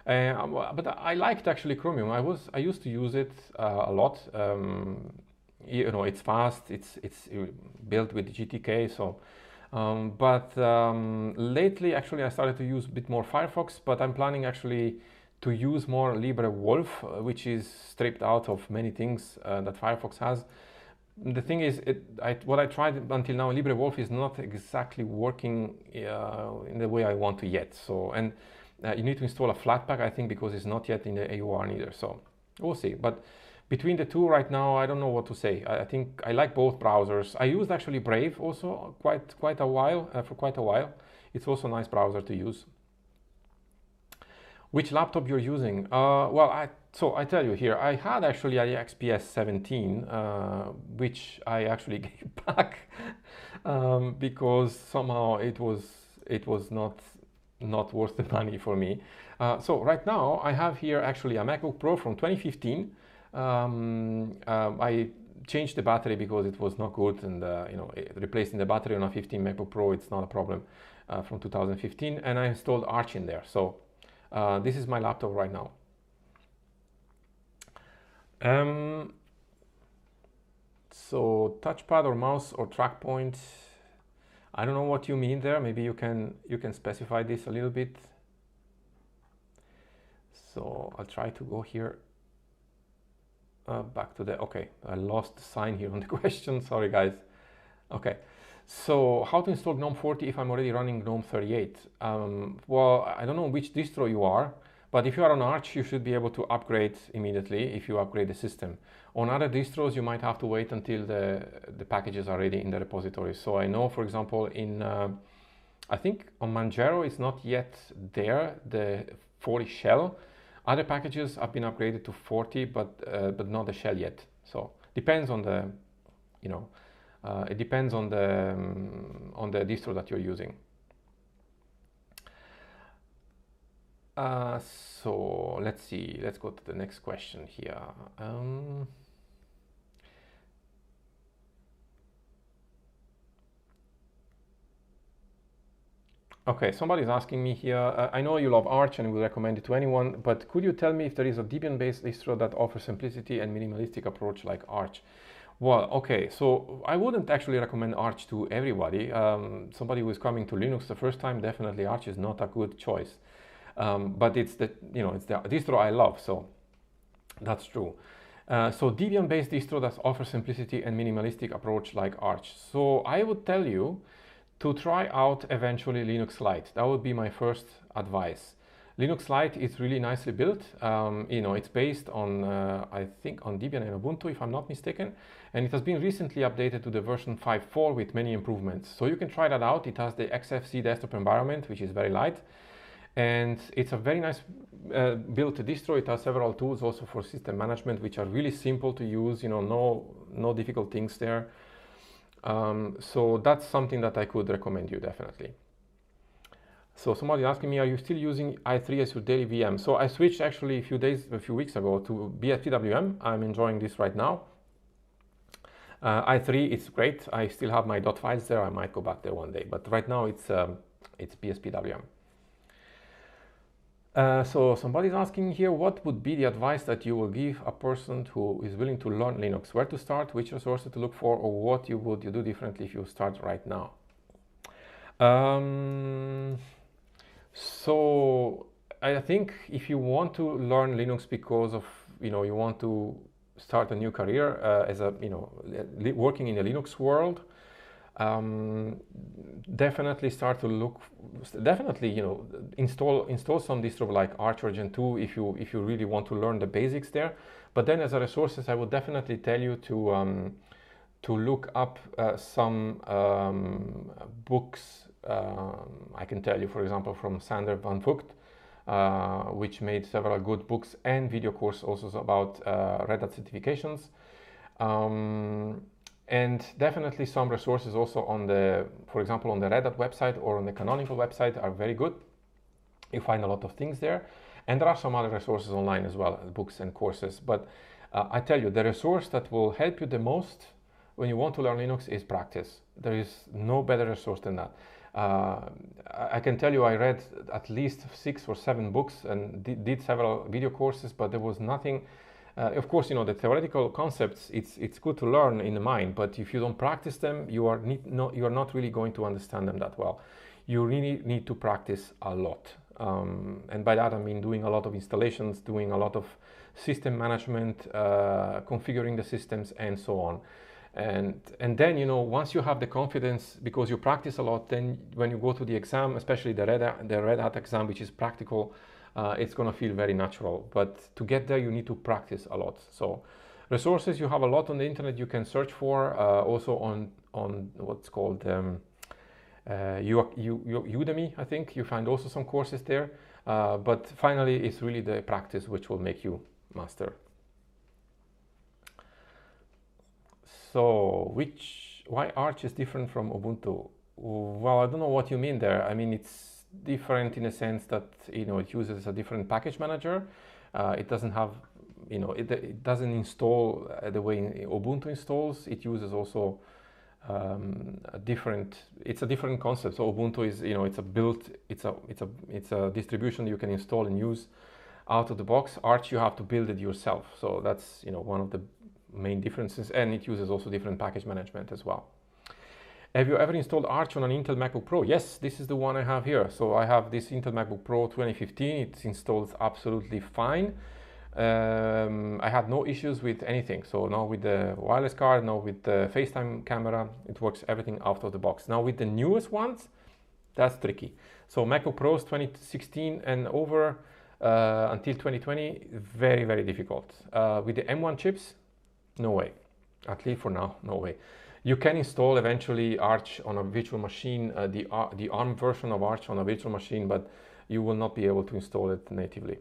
But I liked actually Chromium. I used to use it a lot. You know, it's fast. It's built with GTK. So, but lately actually I started to use a bit more Firefox. But I'm planning actually to use more Libre Ssl, which is stripped out of many things that Firefox has. The thing is, what I tried until now, Libre Ssl is not exactly working in the way I want to yet. So, and you need to install a Flatpak, I think, because it's not yet in the AUR neither. So we'll see. But between the two right now, I don't know what to say. I think I like both browsers. I used actually Brave also for quite a while. It's also a nice browser to use. Which laptop you're using? So I tell you here, I had actually a XPS 17, which I actually gave back because somehow it was not worth the money for me. So right now I have here actually a MacBook Pro from 2015. I changed the battery because it was not good, and you know, replacing the battery on a 15 MacBook Pro, it's not a problem, from 2015, and I installed Arch in there. So This is my laptop right now. So touchpad or mouse or track point, I don't know what you mean there. Maybe you can specify this a little bit. So I'll try to go here back to the, okay, I lost the sign here on the question, sorry guys. Okay, so how to install GNOME 40 if I'm already running GNOME 38? Well, I don't know which distro you are, but if you are on Arch, you should be able to upgrade immediately if you upgrade the system. On other distros, you might have to wait until the packages are ready in the repository. So I know, for example, in, I think on Manjaro, it's not yet there, the 40 shell. Other packages have been upgraded to 40, but not the shell yet. So depends on the, you know, it depends on the distro that you're using. So let's see, let's go to the next question here. Okay, somebody's asking me here, I know you love Arch and will recommend it to anyone, but could you tell me if there is a Debian-based distro that offers simplicity and minimalistic approach like Arch? Well, okay, so I wouldn't actually recommend Arch to everybody. Somebody who is coming to Linux the first time, definitely Arch is not a good choice. But it's the, you know, it's the distro I love, so that's true. So Debian-based distro that offers simplicity and minimalistic approach like Arch. So I would tell you to try out eventually Linux Lite. That would be my first advice. Linux Lite is really nicely built. You know, it's based on, I think, on Debian and Ubuntu, if I'm not mistaken. And it has been recently updated to the version 5.4 with many improvements. So you can try that out. It has the Xfce desktop environment, which is very light. And it's a very nice built distro. It has several tools also for system management, which are really simple to use. You know, no difficult things there. So that's something that I could recommend you definitely. So somebody asking me, are you still using i3 as your daily VM? So I switched actually a few weeks ago to BSPWM. I'm enjoying this right now. i3 is great. I still have my .dot files there. I might go back there one day, but right now it's BSPWM. So somebody's asking here, what would be the advice that you will give a person who is willing to learn Linux? Where to start, which resources to look for, or what you do differently if you start right now? So I think if you want to learn Linux because of, you know, you want to start a new career as a, you know, working in the Linux world, definitely start to look, definitely, you know, install some distro like Arch or Gen 2 if you really want to learn the basics there. But then as a resources, I would definitely tell you to look up some books. I can tell you, for example, from Sander van Vugt, which made several good books and video course also about Red Hat certifications. And definitely some resources also on the, for example, on the Red Hat website or on the Canonical website are very good. You find a lot of things there. And there are some other resources online as well, books and courses. But I tell you, the resource that will help you the most when you want to learn Linux is practice. There is no better resource than that. I can tell you I read at least 6 or 7 books and did several video courses, but there was nothing. Of course, you know, the theoretical concepts, it's good to learn in the mind, but if you don't practice them, you are not really going to understand them that well. You really need to practice a lot. And by that I mean doing a lot of installations, doing a lot of system management, configuring the systems and so on. And then, you know, once you have the confidence, because you practice a lot, then when you go to the exam, especially the Red Hat exam, which is practical, it's going to feel very natural. But to get there, you need to practice a lot. So resources, you have a lot on the internet you can search for, also on what's called Udemy, I think. You find also some courses there. But finally, it's really the practice which will make you master. So why Arch is different from Ubuntu? Well, I don't know what you mean there. I mean, it's different in a sense that, you know, it uses a different package manager. It doesn't have, you know, it doesn't install the way Ubuntu installs. It uses also a different. It's a different concept. So Ubuntu is, it's a built, it's a distribution you can install and use out of the box. Arch, you have to build it yourself. So that's, one of the main differences, and it uses also different package management as well. Have you ever installed Arch on an Intel MacBook Pro? Yes, this is the one I have here. So I have this Intel MacBook Pro 2015. It installs absolutely fine. I had no issues with anything. So now with the wireless card, now with the FaceTime camera, it works everything out of the box. Now with the newest ones, that's tricky. So MacBook Pros 2016 and over until 2020, very, very difficult. With the M1 chips, no way. At least for now, no way. You can install eventually Arch on a virtual machine, the ARM version of Arch on a virtual machine, but you will not be able to install it natively.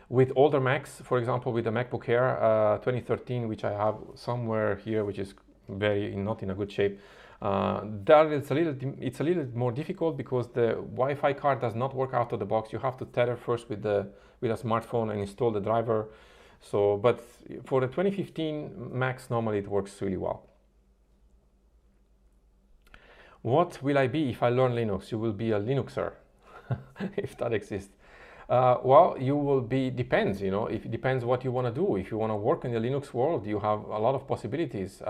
With older Macs, for example, with the MacBook Air 2013, which I have somewhere here, which is not in a good shape, it's a little more difficult because the Wi-Fi card does not work out of the box. You have to tether first with a smartphone and install the driver. So, but for the 2015 Macs, normally it works really well. What will I be if I learn Linux? You will be a Linuxer, if that exists. Well, you will be, depends, if it depends what you want to do. If you want to work in the Linux world, you have a lot of possibilities,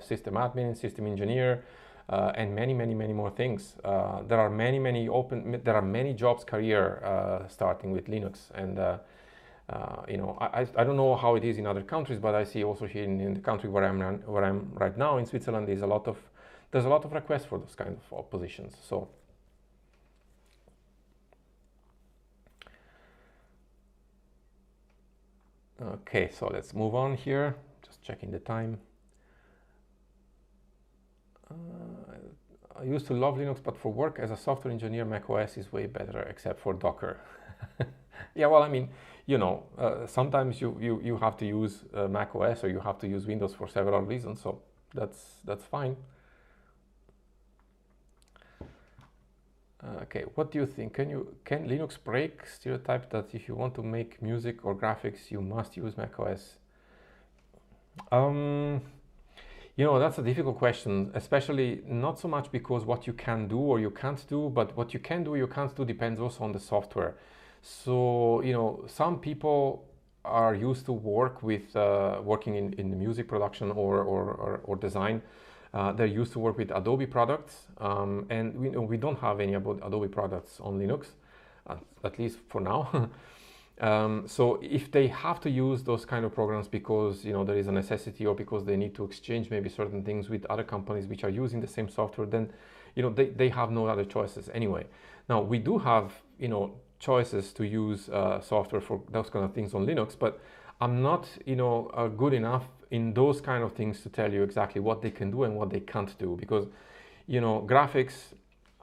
system admin, system engineer, and many, many, many more things. There are many jobs career starting with Linux, and I don't know how it is in other countries, but I see also here in the country where I'm right now in Switzerland, there's a lot of requests for those kind of positions. So okay, so let's move on here. Just checking the time. I used to love Linux, but for work as a software engineer, macOS is way better, except for Docker. Yeah, well, I mean, sometimes you have to use macOS or you have to use Windows for several reasons, so that's fine. Okay, what do you think? Can Linux break stereotype that if you want to make music or graphics, you must use macOS? That's a difficult question, especially not so much because what you can do or you can't do, but what you can do or you can't do depends also on the software. So, some people are used to working in the music production or design. They're used to work with Adobe products, and we don't have any Adobe products on Linux, at least for now. So if they have to use those kind of programs because there is a necessity or because they need to exchange maybe certain things with other companies which are using the same software, then they have no other choices anyway. Now we do have choices to use software for those kind of things on Linux, but I'm not good enough in those kind of things to tell you exactly what they can do and what they can't do, because graphics,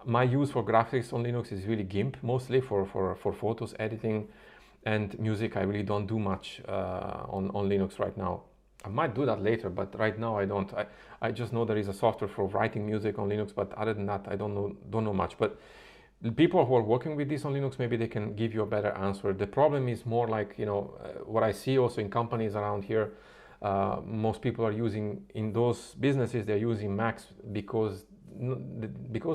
my use for graphics on Linux is really GIMP, mostly for photos editing, and music I really don't do much on Linux right now. I might do that later, but right now I don't. I just know there is a software for writing music on Linux, but other than that I don't know much. But the people who are working with this on Linux, maybe they can give you a better answer. The problem is more like, what I see also in companies around here, most people are using, in those businesses, they're using Macs because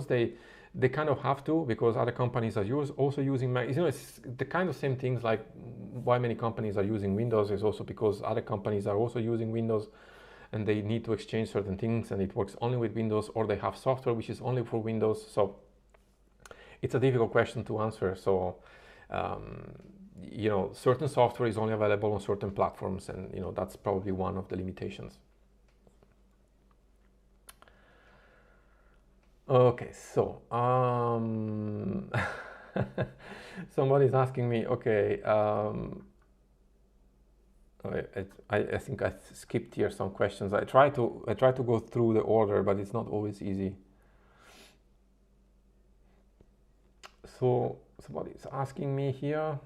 they kind of have to, because other companies are also using Mac. It's the kind of same things like why many companies are using Windows is also because other companies are also using Windows and they need to exchange certain things and it works only with Windows, or they have software which is only for Windows. So it's a difficult question to answer. So, certain software is only available on certain platforms, and that's probably one of the limitations. Okay, so somebody's asking me, okay, I think I skipped here some questions. I try to go through the order, but it's not always easy. So somebody's asking me here.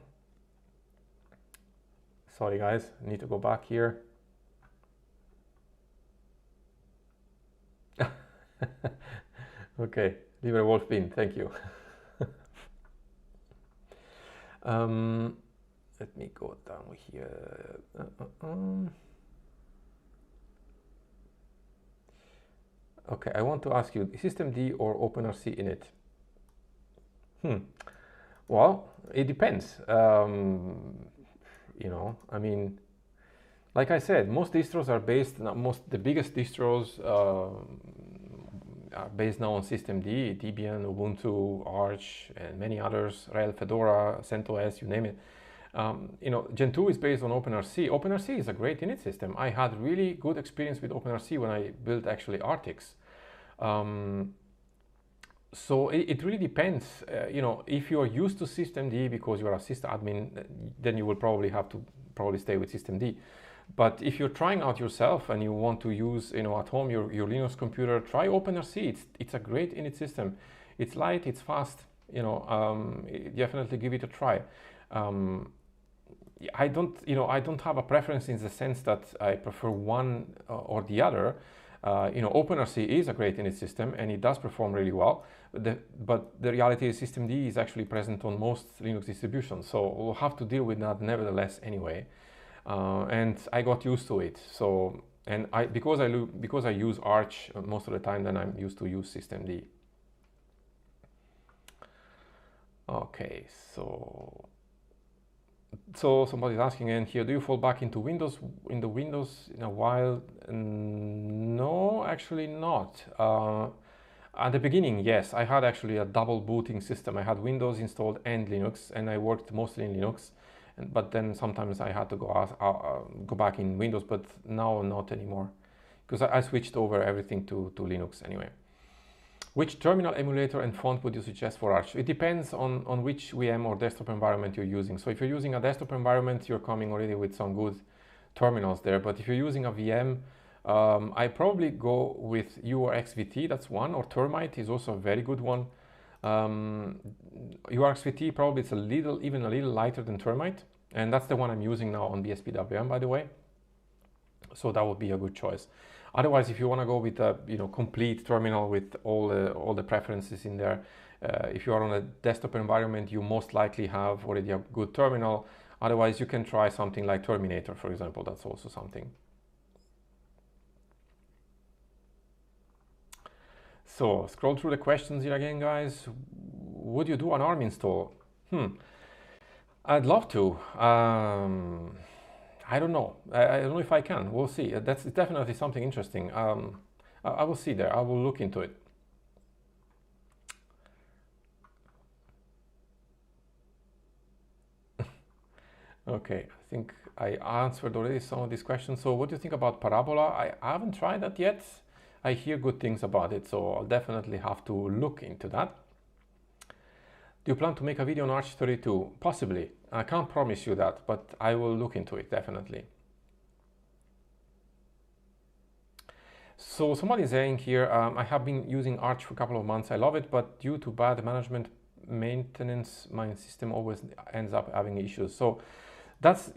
Sorry guys, I need to go back here. Okay, Libre Wolfbean, thank you. Let me go down here. Okay, I want to ask you, systemd or OpenRC init? Well, it depends. You know, I mean, like I said, most distros are based, the biggest distros are based now on systemd, Debian, Ubuntu, Arch, and many others, RHEL, Fedora, CentOS, you name it. You know, Gentoo is based on OpenRC. OpenRC is a great init system. I had really good experience with OpenRC when I built actually Artix. So it really depends. You know, if you are used to systemd because you are a sysadmin, then you will probably have to stay with systemd. But if you're trying out yourself and you want to use, you know, at home your Linux computer, try OpenRC. It's a great init system. It's light, it's fast. You know, definitely give it a try. I don't have a preference in the sense that I prefer one or the other. You know, OpenRC is a great init system and it does perform really well. But the reality is systemd is actually present on most Linux distributions, so we'll have to deal with that nevertheless anyway. And I got used to it. So, and because I use Arch most of the time, then I'm used to use systemd. Okay, so somebody's asking in here, do you fall back into Windows in a while? No, actually not. At the beginning, yes, I had actually a double booting system. I had Windows installed and Linux, and I worked mostly in Linux. But then sometimes I had to go back in Windows, but now not anymore, because I switched over everything to Linux anyway. Which terminal emulator and font would you suggest for Arch? It depends on which VM or desktop environment you're using. So if you're using a desktop environment, you're coming already with some good terminals there. But if you're using a VM, I probably go with URXVT, that's one, or Termite is also a very good one. URXVT probably it's even a little lighter than Termite, and that's the one I'm using now on BSPWM, by the way. So that would be a good choice. Otherwise, if you want to go with a complete terminal with all the preferences in there, if you are on a desktop environment, you most likely have already a good terminal. Otherwise, you can try something like Terminator, for example. That's also something. So scroll through the questions here again, guys. Would you do an ARM install? I'd love to. I don't know. I don't know if I can. We'll see. That's definitely something interesting. I will see there. I will look into it. Okay, I think I answered already some of these questions. So what do you think about Parabola? I haven't tried that yet. I hear good things about it, so I'll definitely have to look into that. Do you plan to make a video on Arch 32? Possibly. I can't promise you that, but I will look into it, definitely. So somebody's saying here, I have been using Arch for a couple of months. I love it, but due to bad management maintenance, my system always ends up having issues. So that's,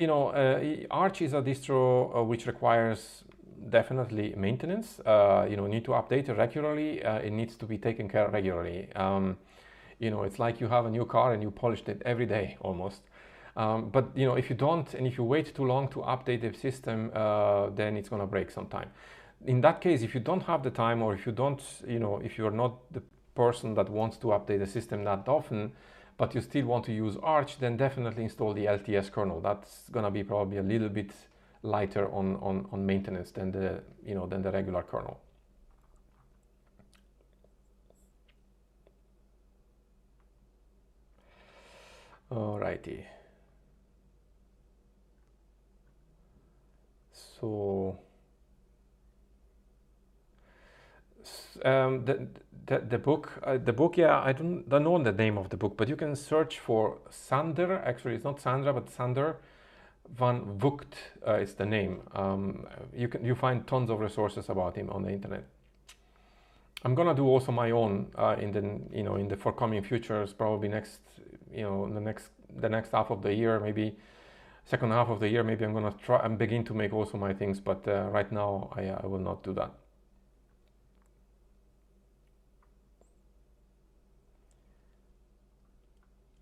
Arch is a distro which requires definitely maintenance. Need to update it regularly. It needs to be taken care of regularly. It's like you have a new car and you polished it every day almost. But if you don't, and if you wait too long to update the system, then it's going to break sometime. In that case, if you don't have the time, or if you don't, if you're not the person that wants to update the system that often, but you still want to use Arch, then definitely install the LTS kernel. That's going to be probably a little bit lighter on maintenance than the regular kernel. Alrighty. So the book, yeah, I don't know the name of the book, but you can search for Sander. Actually, it's not Sandra, but Sander van Vugt is the name. You find tons of resources about him on the internet. I'm gonna do also my own in the forthcoming futures, probably the next half of the year, maybe second half of the year. Maybe I'm gonna try and begin to make also my things, but right now I will not do that.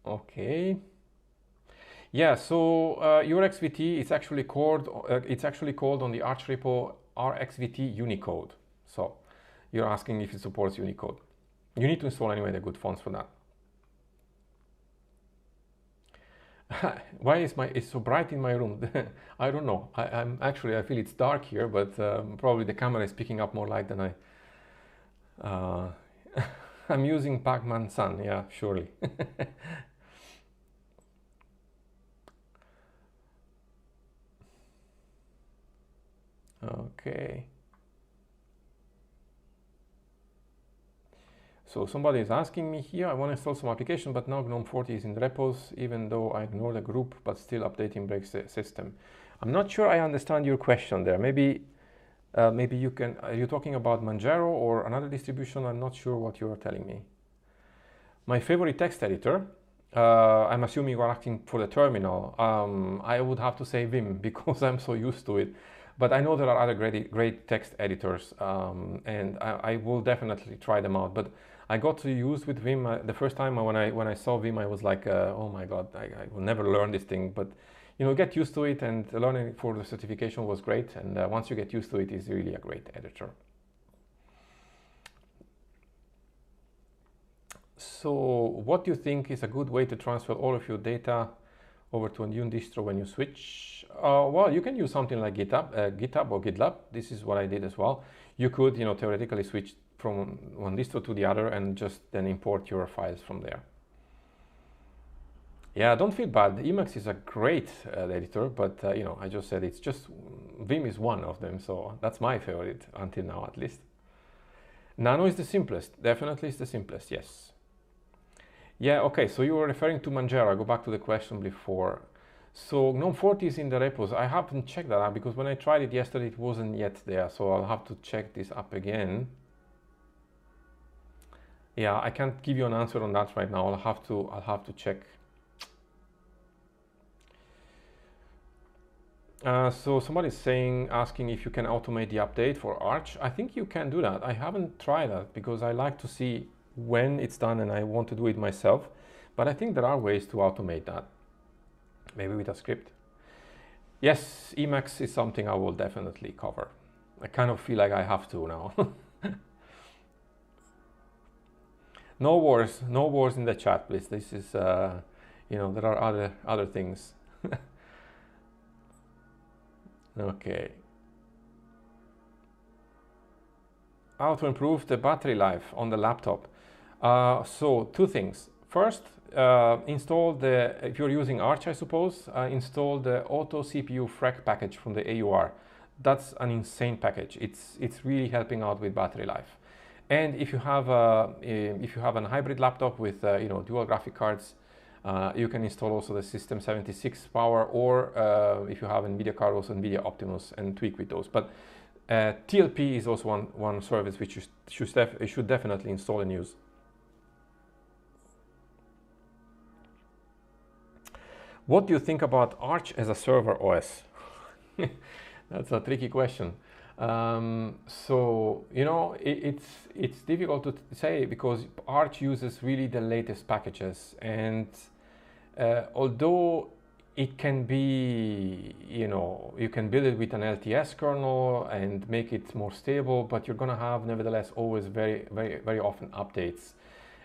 Okay. Yeah, so URXVT is actually called on the Arch repo RXVT Unicode. So you're asking if it supports Unicode. You need to install anyway the good fonts for that. Why is it's so bright in my room? I don't know. I feel it's dark here, but probably the camera is picking up more light than I. I'm using Pac-Man Sun. Yeah, surely. Okay. So somebody is asking me here, I want to install some application, but now GNOME 40 is in the repos, even though I ignore the group, but still updating breaks the system. I'm not sure I understand your question there. Maybe you can, are you talking about Manjaro or another distribution? I'm not sure what you are telling me. My favorite text editor, I'm assuming you are asking for the terminal. I would have to say Vim because I'm so used to it. But I know there are other great text editors, and I will definitely try them out. But I got to use with Vim the first time when I saw Vim, I was like, oh my God, I will never learn this thing. But you know, get used to it, and learning for the certification was great. And once you get used to it, it's really a great editor. So, what do you think is a good way to transfer all of your data over to a new distro when you switch? Well, you can use something like GitHub or GitLab. This is what I did as well. You could, you know, theoretically switch from one distro to the other and just then import your files from there. Yeah, don't feel bad. Emacs is a great editor, but you know, I just said it's just Vim is one of them, so that's my favorite until now, at least. Nano is the simplest. Definitely is the simplest. Yes. Yeah, okay, so you were referring to Manjaro. I'll go back to the question before. So GNOME 40 is in the repos. I haven't checked that out because when I tried it yesterday, it wasn't yet there. So I'll have to check this up again. Yeah, I can't give you an answer on that right now. I'll have to check. So somebody's asking if you can automate the update for Arch. I think you can do that. I haven't tried that because I like to see when it's done and I want to do it myself, but I think there are ways to automate that, maybe with a script. Yes, Emacs is something I will definitely cover. I kind of feel like I have to now. No wars in the chat, please. This is you know, there are other things. Okay. How to improve the battery life on the laptop? So two things. First, install if you're using Arch, I suppose, install the Auto CPU Frec package from the AUR. That's an insane package. It's really helping out with battery life. And if you have a hybrid laptop with you know, dual graphic cards, you can install also the System 76 power, or if you have NVIDIA card, also NVIDIA Optimus, and tweak with those. But TLP is also one service which you should definitely install and use. What do you think about Arch as a server OS? That's a tricky question. So, you know, it's difficult to say because Arch uses really the latest packages, and although it can be, you know, you can build it with an LTS kernel and make it more stable, but you're going to have nevertheless always very often updates.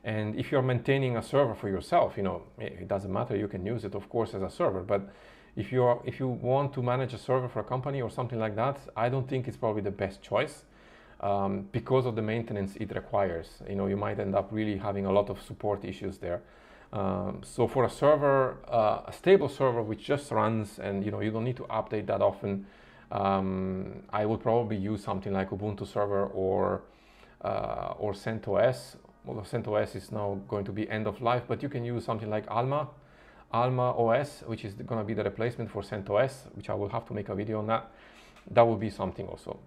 And if you're maintaining a server for yourself, you know, it doesn't matter, you can use it of course as a server, but if you want to manage a server for a company or something like that, I don't think it's probably the best choice because of the maintenance it requires. You know, you might end up really having a lot of support issues there. So for a server, a stable server which just runs and you know you don't need to update that often, I would probably use something like Ubuntu Server or CentOS. Well, CentOS is now going to be end of life, but you can use something like Alma OS, which is going to be the replacement for CentOS, which I will have to make a video on that. That will be something also.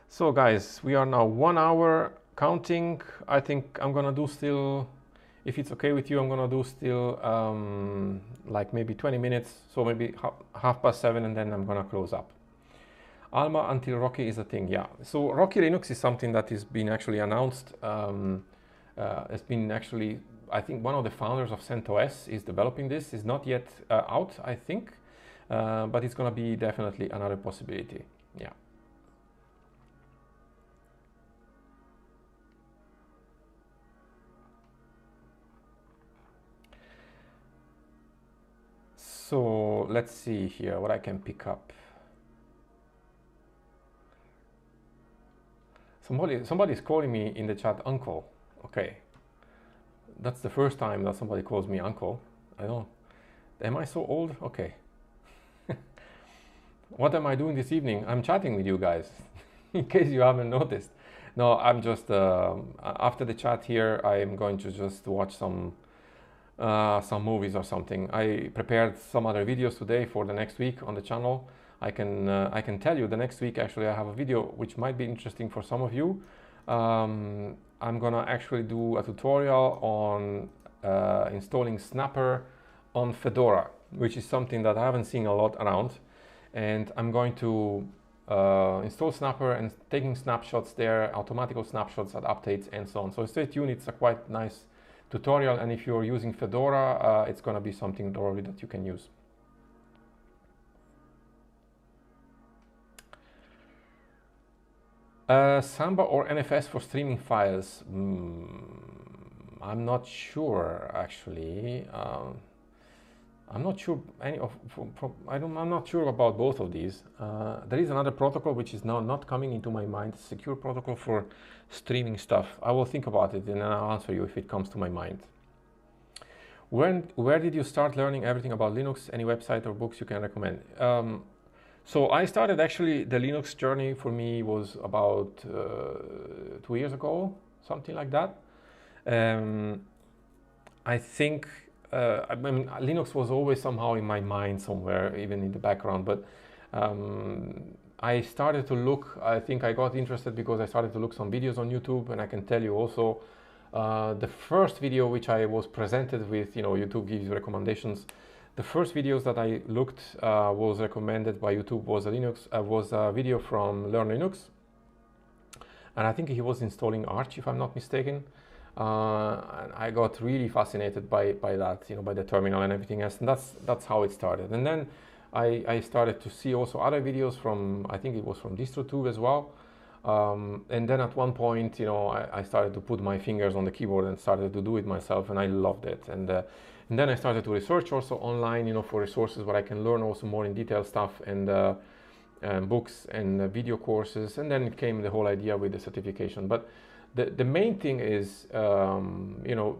So guys, we are now 1 hour counting. I think I'm gonna do still, if it's okay with you, I'm gonna do still like maybe 20 minutes, so maybe 7:30, and then I'm gonna close up. Alma until Rocky is a thing, yeah. So Rocky Linux is something that is been actually announced. It's been actually, I think one of the founders of CentOS is developing this. It's not yet out, I think, but it's gonna be definitely another possibility, yeah. So let's see here what I can pick up. Somebody's calling me in the chat uncle. Okay, that's the first time that somebody calls me uncle. I don't. Am I so old? Okay. What am I doing this evening? I'm chatting with you guys, in case you haven't noticed. No, I'm just after the chat here. I am going to just watch some movies or something. I prepared some other videos today for the next week on the channel. I can tell you the next week actually I have a video which might be interesting for some of you. I'm gonna actually do a tutorial on installing Snapper on Fedora, which is something that I haven't seen a lot around. And I'm going to install Snapper and taking snapshots there, automatical snapshots at updates and so on. So stay tuned, it's a quite nice tutorial, and if you're using Fedora, it's gonna be something probably that you can use. Samba or NFS for streaming files? I'm not sure actually. I'm not sure I'm not sure about both of these. There is another protocol which is now not coming into my mind. Secure protocol for streaming stuff. I will think about it and then I'll answer you if it comes to my mind. Where did you start learning everything about Linux? Any website or books you can recommend? So I started actually, the Linux journey for me was about 2 years ago, something like that. I think, I mean, Linux was always somehow in my mind somewhere, even in the background, but I started to look, I think I got interested because I started to look some videos on YouTube, and I can tell you also, the first video which I was presented with, you know, YouTube gives you recommendations. The first videos that I looked was recommended by YouTube was a video from Learn Linux, and I think he was installing Arch, if I'm not mistaken. And I got really fascinated by that, you know, by the terminal and everything else, and that's how it started. And then I started to see also other videos from, I think it was from DistroTube as well. And then at one point, you know, I started to put my fingers on the keyboard and started to do it myself, and I loved it. And then I started to research also online, you know, for resources where I can learn also more in detail stuff, and books and video courses. And then it came the whole idea with the certification. But the main thing is, you know,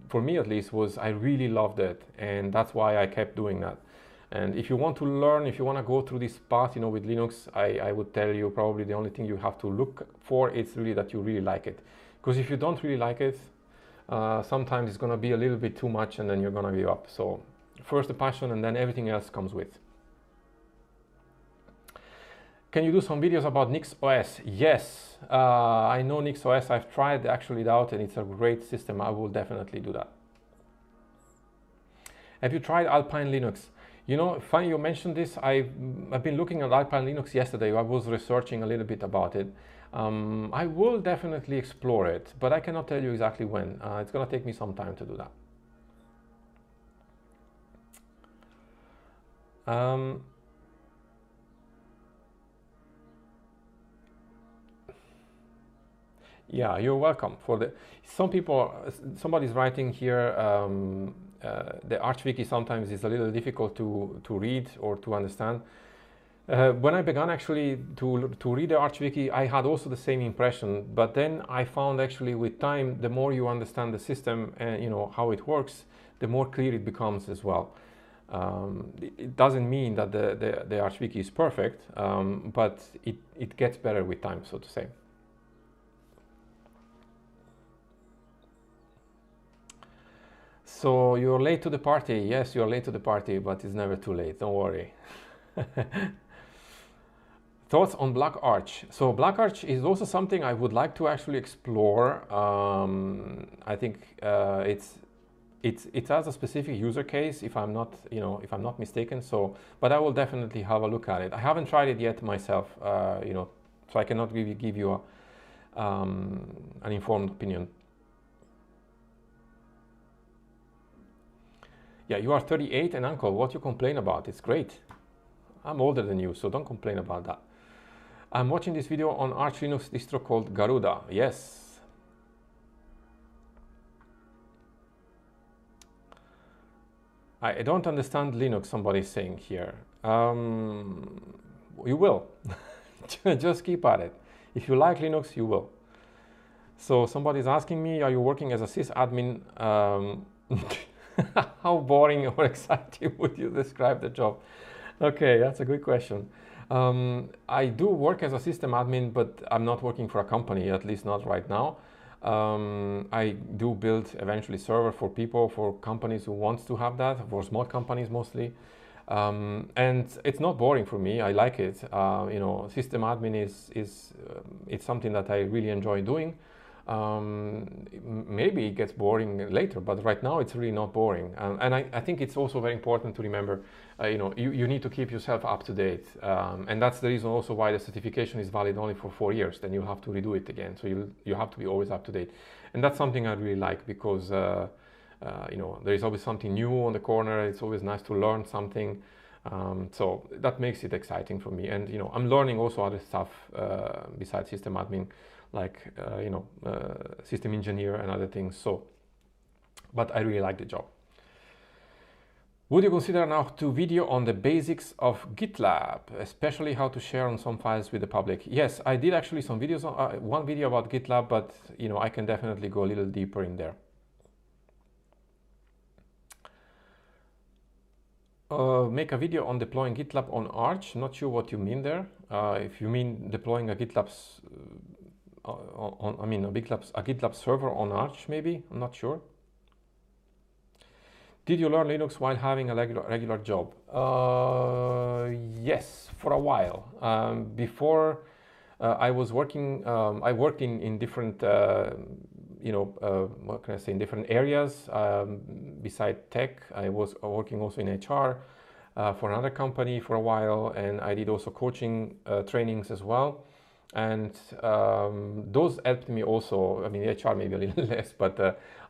for me at least, was I really loved it, and that's why I kept doing that. And if you want to learn, if you want to go through this path, you know, with Linux, I would tell you probably the only thing you have to look for is really that you really like it. Because if you don't really like it, sometimes it's going to be a little bit too much, and then you're going to give up. So first the passion, and then everything else comes with. Can you do some videos about NixOS? Yes, I know NixOS. I've tried actually it out, and it's a great system. I will definitely do that. Have you tried Alpine Linux? You know, funny you mentioned this. I've been looking at Alpine Linux yesterday. I was researching a little bit about it. I will definitely explore it, but I cannot tell you exactly when. It's going to take me some time to do that. Yeah, you're welcome. Some people, somebody's writing here, the ArchWiki sometimes is a little difficult to read or to understand. When I began actually to read the ArchWiki, I had also the same impression, but then I found actually with time, the more you understand the system and you know how it works, the more clear it becomes as well. It doesn't mean that the ArchWiki is perfect, but it gets better with time, so to say. So you're late to the party. Yes, you're late to the party, but it's never too late. Don't worry. Thoughts on Black Arch? So Black Arch is also something I would like to actually explore. I think it's it has a specific user case, if I'm not, if I'm not mistaken. So, but I will definitely have a look at it. I haven't tried it yet myself, so I cannot really give you an informed opinion. Yeah, you are 38 and uncle. What you complain about? It's great. I'm older than you, so don't complain about that. I'm watching this video on Arch Linux distro called Garuda. Yes. I don't understand Linux, somebody's saying here. You will. Just keep at it. If you like Linux, you will. So somebody's asking me, are you working as a sysadmin? How boring or exciting would you describe the job? Okay, that's a good question. I do work as a system admin, but I'm not working for a company, at least not right now. I do build eventually server for people, for companies who want to have that, for small companies mostly. And it's not boring for me. I like it. System admin is it's something that I really enjoy doing. Maybe it gets boring later, but right now it's really not boring. And I think it's also very important to remember, you need to keep yourself up to date. And that's the reason also why the certification is valid only for 4 years. Then you have to redo it again. So you have to be always up to date. And that's something I really like because, there is always something new on the corner. It's always nice to learn something. So that makes it exciting for me. And, I'm learning also other stuff besides system admin, like system engineer and other things. So, but I really like the job. Would you consider now to video on the basics of GitLab, especially how to share on some files with the public? Yes, I did actually some videos on one video about GitLab, but I can definitely go a little deeper in there. Make a video on deploying GitLab on Arch. Not sure what you mean there. If you mean deploying a GitLab's a GitLab server on Arch, maybe. I'm not sure. Did you learn Linux while having a regular job? Yes, for a while. Before I was working, I worked in different, what can I say, in different areas. Beside tech, I was working also in HR for another company for a while, and I did also coaching trainings as well. And those helped me also. I mean, HR maybe a little less, but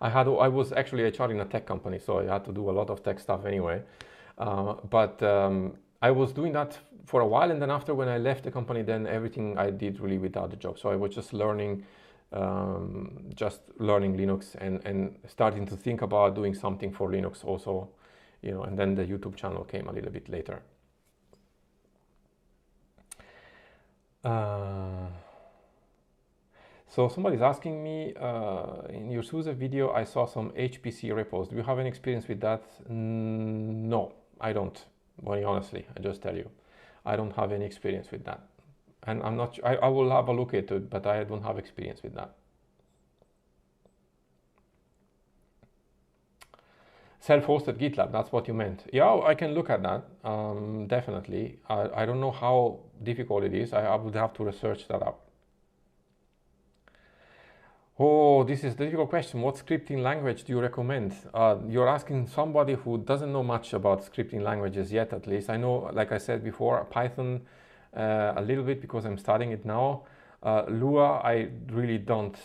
I was actually HR in a tech company, so I had to do a lot of tech stuff anyway. But I was doing that for a while, and then after, when I left the company, then everything I did really without the job. So I was just learning Linux and starting to think about doing something for Linux also, and then the YouTube channel came a little bit later. So somebody's asking me, in your SUSE video, I saw some HPC repos. Do you have any experience with that? No, I don't. Very honestly, I just tell you, I don't have any experience with that. And I'm not, I will have a look at it, but I don't have experience with that. Self-hosted GitLab, that's what you meant. Yeah, I can look at that, definitely. I don't know how difficult it is. I would have to research that up. Oh, this is a difficult question. What scripting language do you recommend? You're asking somebody who doesn't know much about scripting languages yet, at least. I know, like I said before, Python a little bit because I'm studying it now. Lua, I really don't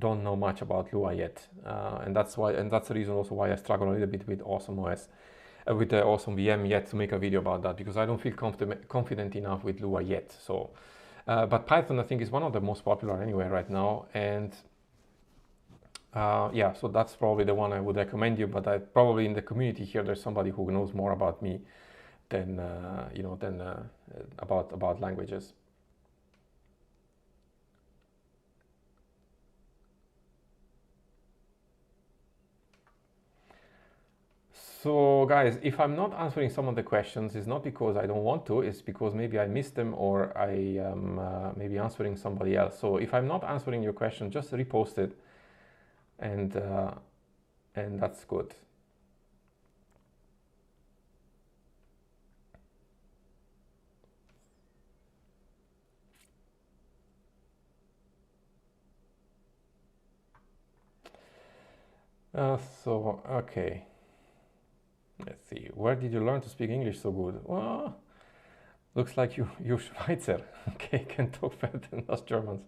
know much about Lua yet, and that's the reason also why I struggle a little bit with AwesomeOS, with the Awesome VM yet to make a video about that, because I don't feel confident enough with Lua yet. So, but Python I think is one of the most popular anyway right now, and yeah, so that's probably the one I would recommend you. But probably in the community here, there's somebody who knows more about me than about languages. So guys, if I'm not answering some of the questions, it's not because I don't want to, it's because maybe I missed them or I am maybe answering somebody else. So if I'm not answering your question, just repost it, and that's good. Okay. Let's see. Where did you learn to speak English so good? Well, looks like you're Schweizer. Okay, can talk better than us Germans.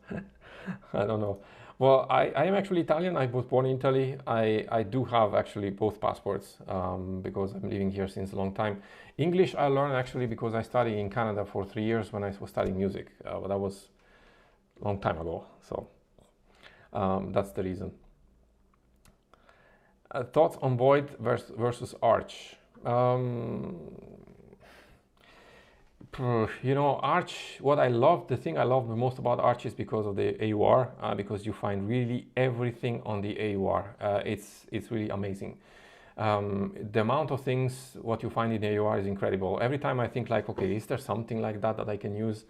I don't know. Well, I am actually Italian. I was born in Italy. I do have actually both passports because I'm living here since a long time. English I learned actually because I studied in Canada for 3 years when I was studying music. But that was a long time ago. So that's the reason. Thoughts on Void versus Arch. You know, Arch, what I love, the thing I love the most about Arch is because of the AUR, because you find really everything on the AUR. It's really amazing. The amount of things, what you find in the AUR is incredible. Every time I think like, okay, is there something like that that I can use?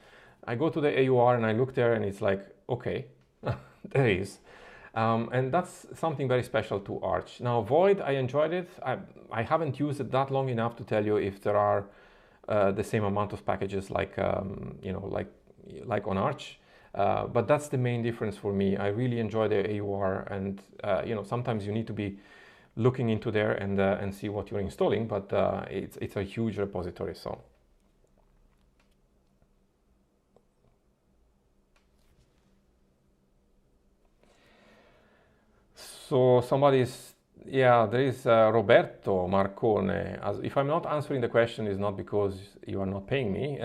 I go to the AUR and I look there and it's like, okay, there is. And that's something very special to Arch. Now, Void, I enjoyed it. I haven't used it that long enough to tell you if there are the same amount of packages like you know, like on Arch, but that's the main difference for me. I really enjoy the AUR, and you know, sometimes you need to be looking into there and see what you're installing, but it's a huge repository. So somebody's, yeah, there is Roberto Marcone. If I'm not answering the question, it's not because you are not paying me.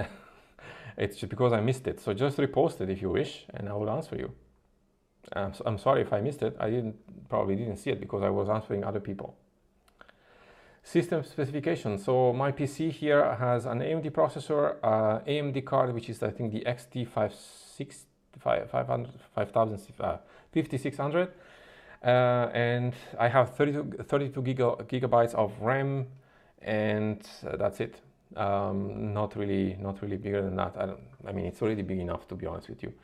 It's just because I missed it. So just repost it if you wish, and I will answer you. I'm sorry if I missed it. I probably didn't see it because I was answering other people. System specification. So my PC here has an AMD processor, AMD card, which is I think the XT 5600. And I have 32 gigabytes of RAM, and that's it. Not really bigger than that. I mean, it's already big enough, to be honest with you.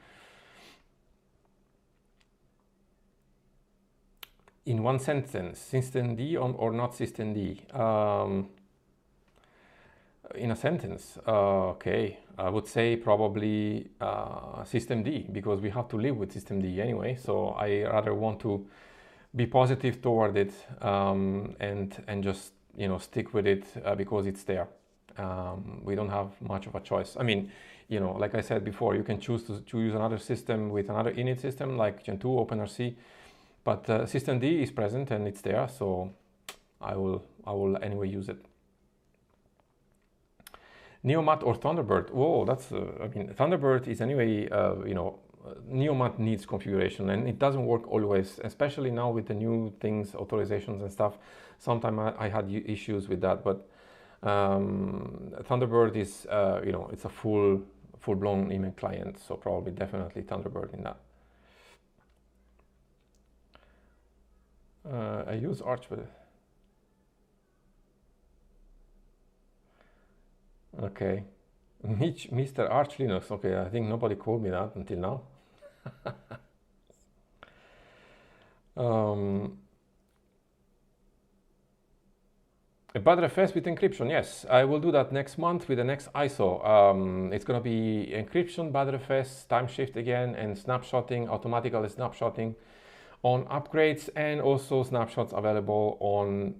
In one sentence, systemd or not systemd? In a sentence, okay, I would say probably systemd, because we have to live with systemd anyway. So I rather want to be positive toward it, and just, you know, stick with it because it's there. We don't have much of a choice. I mean, you know, like I said before, you can choose to use another system with another init system like Gen2, OpenRC, but systemd is present and it's there, so I will anyway use it. Neomat or Thunderbird? Whoa, that's I mean, Thunderbird is anyway, you know, Neomat needs configuration, and it doesn't work always, especially now with the new things, authorizations and stuff. Sometimes I had issues with that, but Thunderbird is, you know, it's a full-blown email client, so probably definitely Thunderbird in that. I use Arch, but okay. Mr. Arch Linux. Okay, I think nobody called me that until now. Btrfs with encryption, yes, I will do that next month with the next ISO. It's going to be encryption, Btrfs, time shift again, and snapshotting, automatically snapshotting on upgrades, and also snapshots available on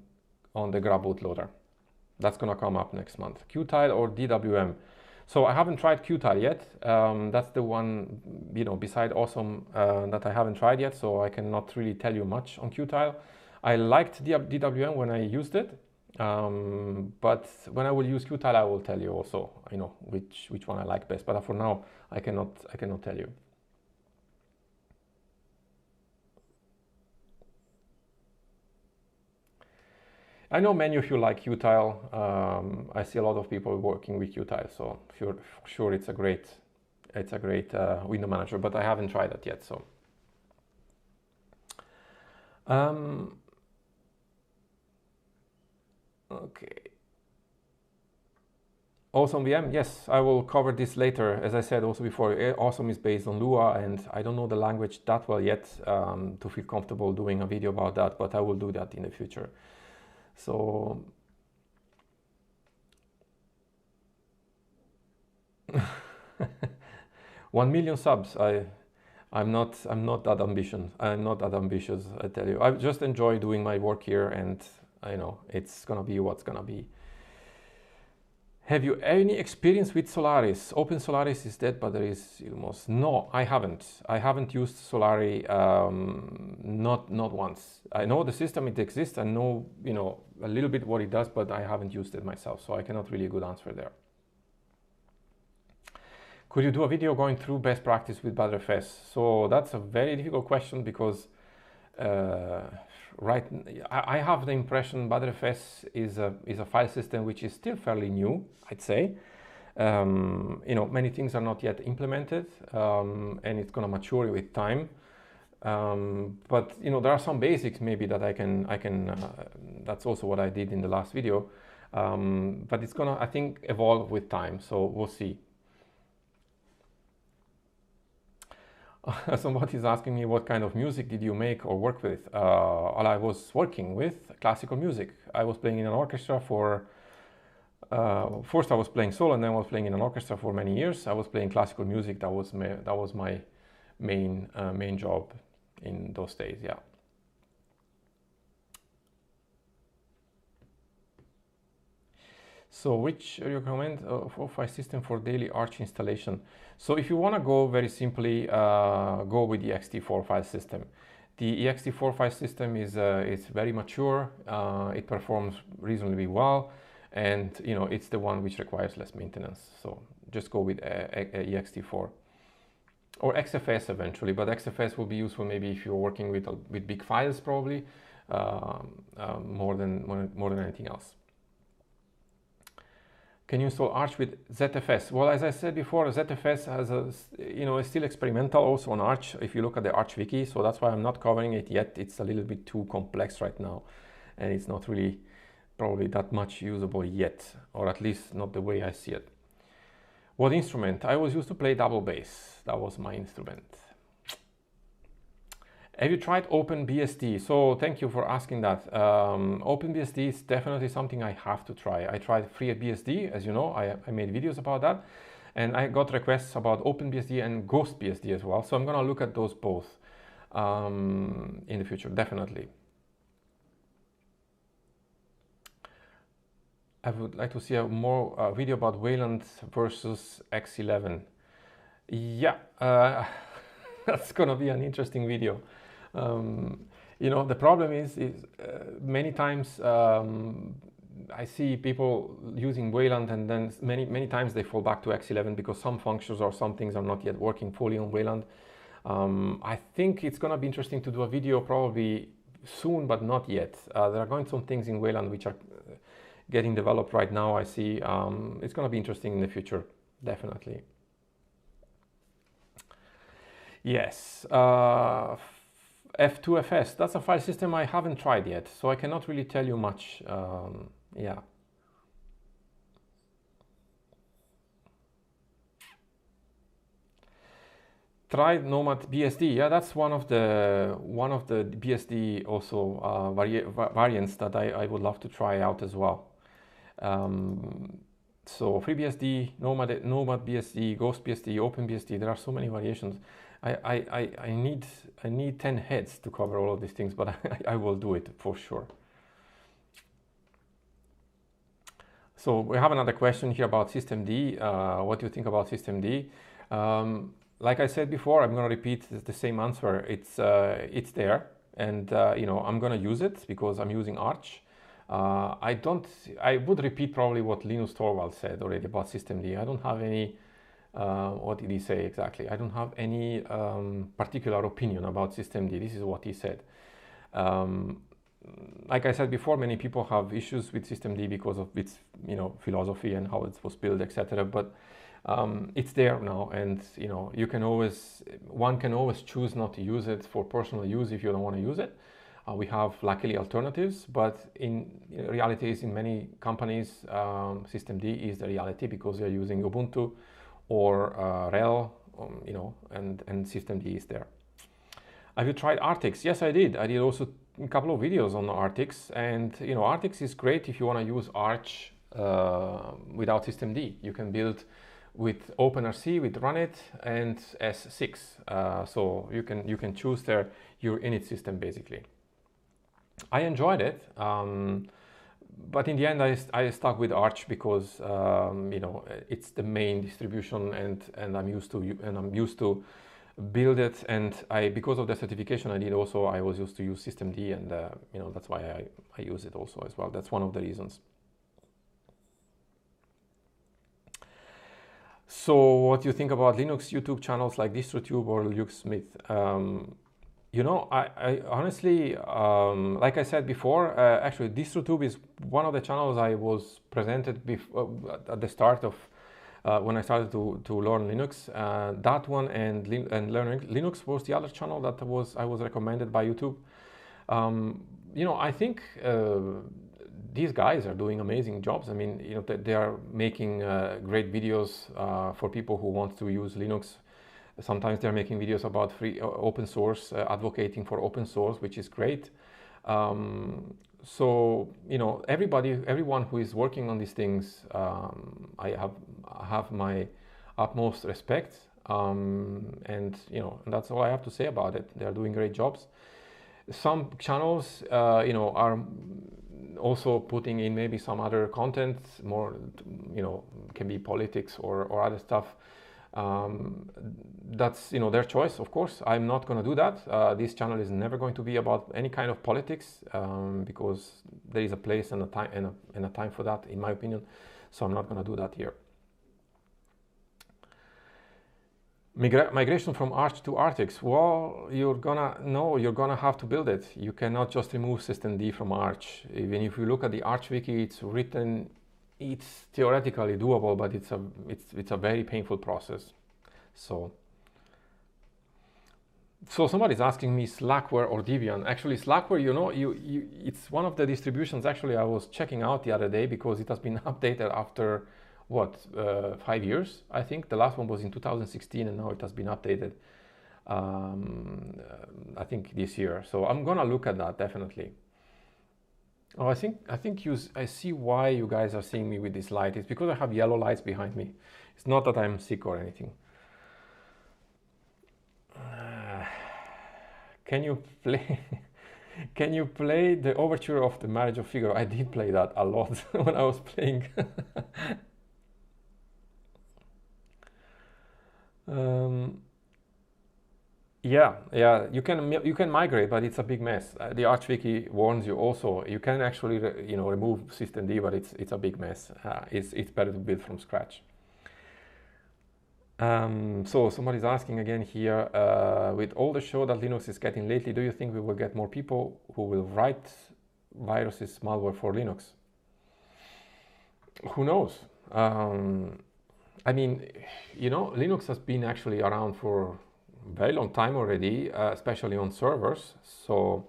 the Grab bootloader. That's going to come up next month. Qtile or DWM. So I haven't tried Qtile yet. That's the one, you know, beside Awesome, that I haven't tried yet. So I cannot really tell you much on Qtile. I liked DWM when I used it, but when I will use Qtile, I will tell you also, you know, which one I like best. But for now, I cannot tell you. I know many of you like Qtile. I see a lot of people working with Qtile, so sure it's a great window manager, but I haven't tried it yet. So okay. Awesome VM, yes, I will cover this later. As I said also before, Awesome is based on Lua, and I don't know the language that well yet to feel comfortable doing a video about that, but I will do that in the future. So 1 million subs. I'm not that ambitious. I'm not that ambitious, I tell you. I just enjoy doing my work here, and I know it's gonna be what's gonna be. Have you any experience with Solaris? Open Solaris is dead, but there is almost no. I haven't. I haven't used Solaris not once. I know the system, it exists. I know a little bit what it does, but I haven't used it myself, so I cannot really good answer there. Could you do a video going through best practice with Btrfs? So that's a very difficult question because I have the impression Btrfs is a file system which is still fairly new, I'd say. Many things are not yet implemented, and it's going to mature with time. But there are some basics maybe that I can. That's also what I did in the last video. But it's gonna, I think, evolve with time. So we'll see. Somebody's asking me what kind of music did you make or work with? Well, I was working with classical music. I was playing in an orchestra for, first I was playing solo, and then I was playing in an orchestra for many years. I was playing classical music. That was my main job in those days, yeah. So which recommend file system for daily Arch installation? So if you want to go very simply, go with the ext4 file system. The ext4 file system is very mature. It performs reasonably well, and it's the one which requires less maintenance. So just go with ext4 or Xfce eventually, but Xfce will be useful maybe if you're working with big files, probably more than anything else. Can you install Arch with ZFS? Well, as I said before, ZFS has is still experimental also on Arch if you look at the Arch wiki, so that's why I'm not covering it yet. It's a little bit too complex right now, and it's not really probably that much usable yet, or at least not the way I see it. What instrument? I was used to play double bass. That was my instrument. Have you tried OpenBSD? So thank you for asking that. OpenBSD is definitely something I have to try. I tried FreeBSD, as you know, I made videos about that. And I got requests about OpenBSD and GhostBSD as well. So I'm gonna look at those both in the future, definitely. I would like to see a more video about Wayland versus X11. Yeah, that's gonna be an interesting video. The problem is many times I see people using Wayland, and then many times they fall back to X11 because some functions or some things are not yet working fully on Wayland. I think it's going to be interesting to do a video probably soon, but not yet. There are going some things in Wayland which are getting developed right now. I see it's going to be interesting in the future, definitely. Yes. F2FS, that's a file system I haven't tried yet, so I cannot really tell you much. Yeah. Tried Nomad BSD. Yeah, that's one of the BSD also variants that I would love to try out as well. So FreeBSD, Nomad BSD, GhostBSD, OpenBSD. There are so many variations. I need 10 heads to cover all of these things, but I will do it for sure. So we have another question here about systemd. What do you think about systemd? Like I said before, I'm going to repeat the same answer. It's there, and I'm going to use it because I'm using Arch. I would repeat probably what Linus Torvalds said already about systemd. I don't have any. What did he say exactly? I don't have any particular opinion about systemd. This is what he said. Like I said before, many people have issues with systemd because of its philosophy and how it was built, etc. But it's there now, and one can always choose not to use it for personal use if you don't want to use it. We have luckily alternatives, but in realities in many companies, systemd is the reality because they're using Ubuntu or RHEL, and systemd is there. Have you tried Artix? Yes, I did. I did also a couple of videos on Artix, and Artix is great if you want to use Arch without systemd. You can build with OpenRC, with Runit, and S6. So you can choose there your init system basically. I enjoyed it, but in the end I stuck with Arch because you know, it's the main distribution, and I'm used to build it, and because of the certification I did also, I was used to use systemd, and you know, that's why I use it also as well. That's one of the reasons. So what do you think about Linux YouTube channels like DistroTube or LuxSmith? You know, I honestly, like I said before, actually DistroTube is one of the channels I was presented at the start of when I started to learn Linux. That one and learning Linux was the other channel that I was recommended by YouTube. You know, I think these guys are doing amazing jobs. I mean, you know, they are making great videos for people who want to use Linux. Sometimes they're making videos about free open source, advocating for open source, which is great. So, you know, everyone who is working on these things, I have my utmost respect. And, you know, that's all I have to say about it. They're doing great jobs. Some channels, you know, are also putting in maybe some other content, more, you know, can be politics or other stuff. That's, you know, their choice, of course. I'm not going to do that. This channel is never going to be about any kind of politics, because there is a place and a time and a time for that, in my opinion. So I'm not going to do that here. Migration from Arch to Artix. Well, you're gonna have to build it. You cannot just remove systemd from Arch. Even if you look at the Arch wiki, it's written. It's theoretically doable, but it's a very painful process. So somebody's asking me Slackware or Debian. Actually, Slackware, you know, it's one of the distributions. Actually, I was checking out the other day because it has been updated after what 5 years. I think the last one was in 2016, and now it has been updated. I think this year. So I'm gonna look at that definitely. Oh, I see why you guys are seeing me with this light. It's because I have yellow lights behind me. It's not that I'm sick or anything. Can you play? Can you play the overture of the Marriage of Figaro? I did play that a lot when I was playing. Yeah, you can migrate, but it's a big mess. The ArchWiki warns you also. You can actually, you know, remove systemd, but it's a big mess. It's better to build from scratch. So somebody's asking again here, with all the show that Linux is getting lately, do you think we will get more people who will write viruses, malware for Linux? Who knows? I mean, you know, Linux has been actually around for very long time already, especially on servers. So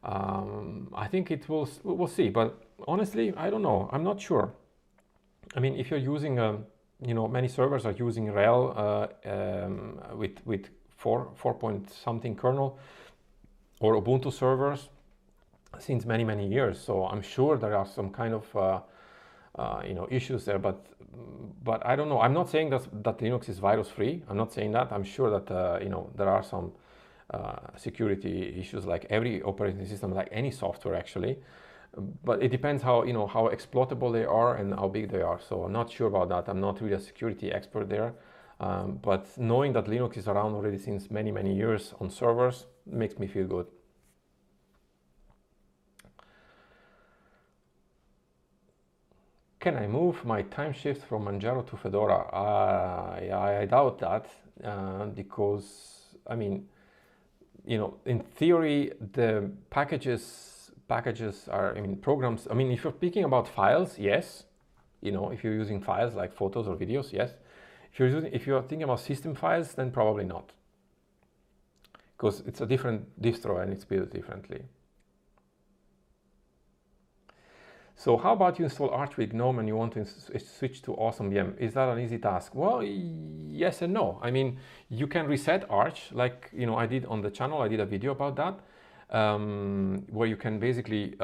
I think we'll see. But honestly, I don't know. I'm not sure. I mean, if you're using, you know, many servers are using RHEL with 4 point something kernel, or Ubuntu servers since many years. So I'm sure there are some kind of you know, issues there, but I don't know. I'm not saying that Linux is virus free. I'm not saying that. I'm sure that you know, there are some security issues like every operating system, like any software actually. But it depends how, you know, how exploitable they are and how big they are. So I'm not sure about that. I'm not really a security expert there. But knowing that Linux is around already since many years on servers makes me feel good. Can I move my time shift from Manjaro to Fedora? I doubt that, because, I mean, you know, in theory, the packages are, I mean, programs. I mean, if you're speaking about files, yes. You know, if you're using files like photos or videos, yes. If you're thinking about system files, then probably not, because it's a different distro and it's built differently. So how about you install Arch with Gnome and you want to switch to Awesome VM? Is that an easy task? Well, yes and no. I mean, you can reset Arch, like, you know, I did on the channel. I did a video about that, where you can basically,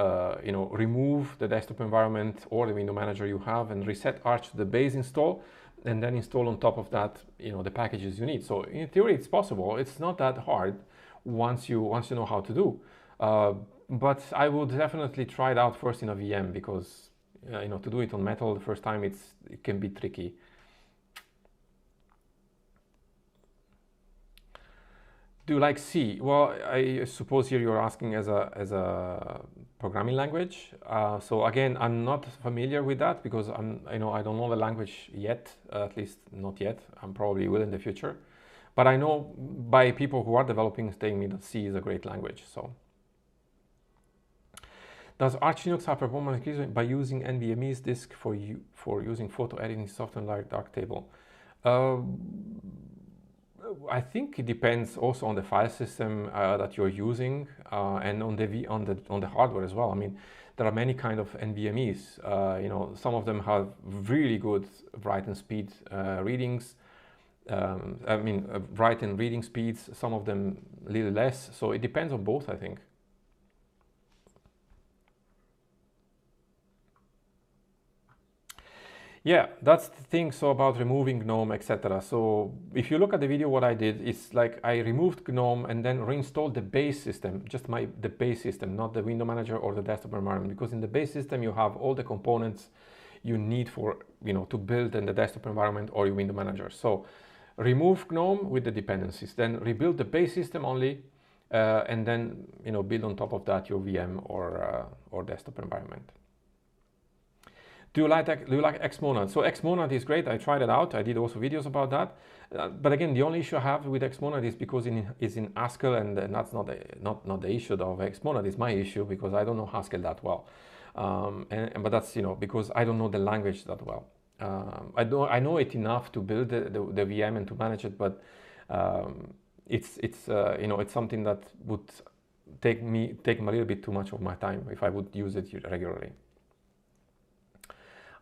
you know, remove the desktop environment or the window manager you have and reset Arch to the base install. and then install on top of that, the packages you need. So in theory, it's possible. It's not that hard once you know how to do. But I would definitely try it out first in a VM, because to do it on Metal the first time, it can be tricky. Do you like C? Well, I suppose here you're asking as a programming language. So again, I'm not familiar with that, because I don't know the language yet, at least not yet. I'm probably will in the future, but I know by people who are developing, saying me that C is a great language. So, does Arch Linux have performance increase by using NVMe's disk for using photo editing software like Darktable? I think it depends also on the file system that you're using, and on the hardware as well. I mean, there are many kind of NVMe's. Some of them have really good write and speed readings. Write and reading speeds. Some of them a little less. So it depends on both, I think. Yeah, that's the thing. So about removing Gnome, etc. So if you look at the video, what I did is like I removed Gnome and then reinstalled the base system, just the base system, not the window manager or the desktop environment, because in the base system you have all the components you need for to build in the desktop environment or your window manager. So remove Gnome with the dependencies, then rebuild the base system only, and then build on top of that your VM or desktop environment. Do you like Xmonad? So Xmonad is great. I tried it out. I did also videos about that. But again, the only issue I have with Xmonad is because it's in Haskell, and that's not the issue of Xmonad. It's my issue because I don't know Haskell that well. But that's because I don't know the language that well. I know it enough to build the VM and to manage it, but it's something that would take a little bit too much of my time if I would use it regularly.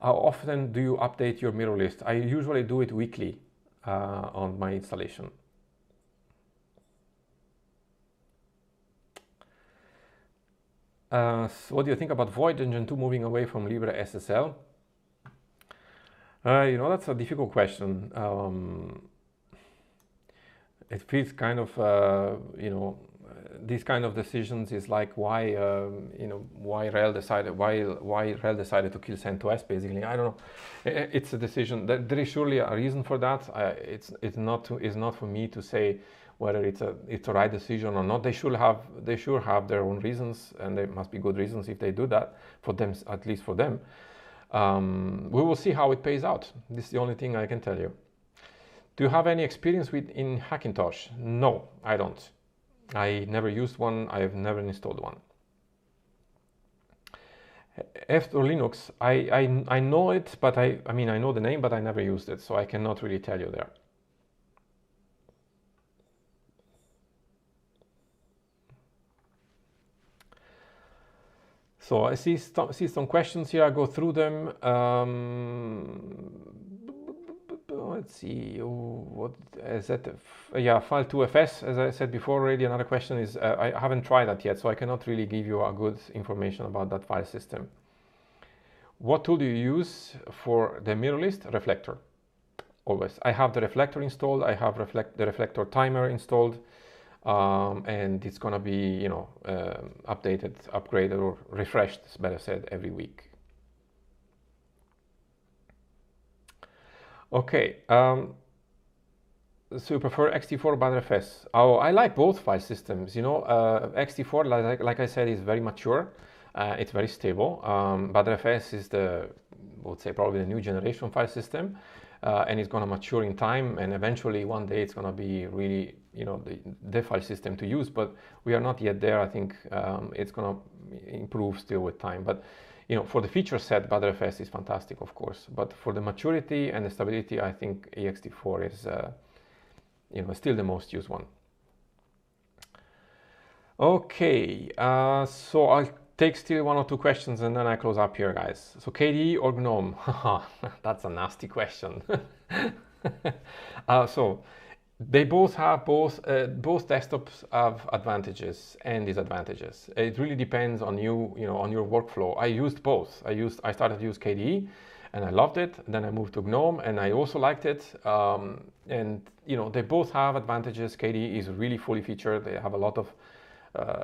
How often do you update your mirror list? I usually do it weekly on my installation. So what do you think about Void Engine 2 moving away from Libre Ssl? That's a difficult question. It feels kind of, these kind of decisions is like why RHEL decided to kill CentOS. Basically, I don't know. It's a decision. There is surely a reason for that. It's not for me to say whether it's a right decision or not. They sure have their own reasons, and they must be good reasons if they do that for them, at least for them. We will see how it pays out. This is the only thing I can tell you. Do you have any experience in Hackintosh? No, I don't. I never used one. I have never installed one. F or Linux, I know it, but I know the name, but I never used it, so I cannot really tell you there. So I see some questions here. I go through them. Let's see, what is that? Yeah, file 2fs, as I said before already. Another question is, I haven't tried that yet, so I cannot really give you a good information about that file system. What tool do you use for the mirror list? Reflector, always. I have the Reflector installed. I have the Reflector timer installed, and it's gonna be, updated, upgraded, or refreshed, it's better said, every week. Okay, so you prefer XT4 or Btrfs? Oh, I like both file systems. XT4, like I said, is very mature. It's very stable. Btrfs is I would say probably the new generation file system, and it's going to mature in time. And eventually, one day, it's going to be really, the file system to use. But we are not yet there. I think it's going to improve still with time. But for the feature set, Btrfs is fantastic, of course. But for the maturity and the stability, I think ext4 is, still the most used one. Okay, so I'll take still one or two questions and then I close up here, guys. So KDE or Gnome? That's a nasty question. So they both have both desktops have advantages and disadvantages. It really depends on you, on your workflow. I used both. I started to use KDE, and I loved it. Then I moved to Gnome, and I also liked it. And you know, they both have advantages. KDE is really fully featured. They have a lot of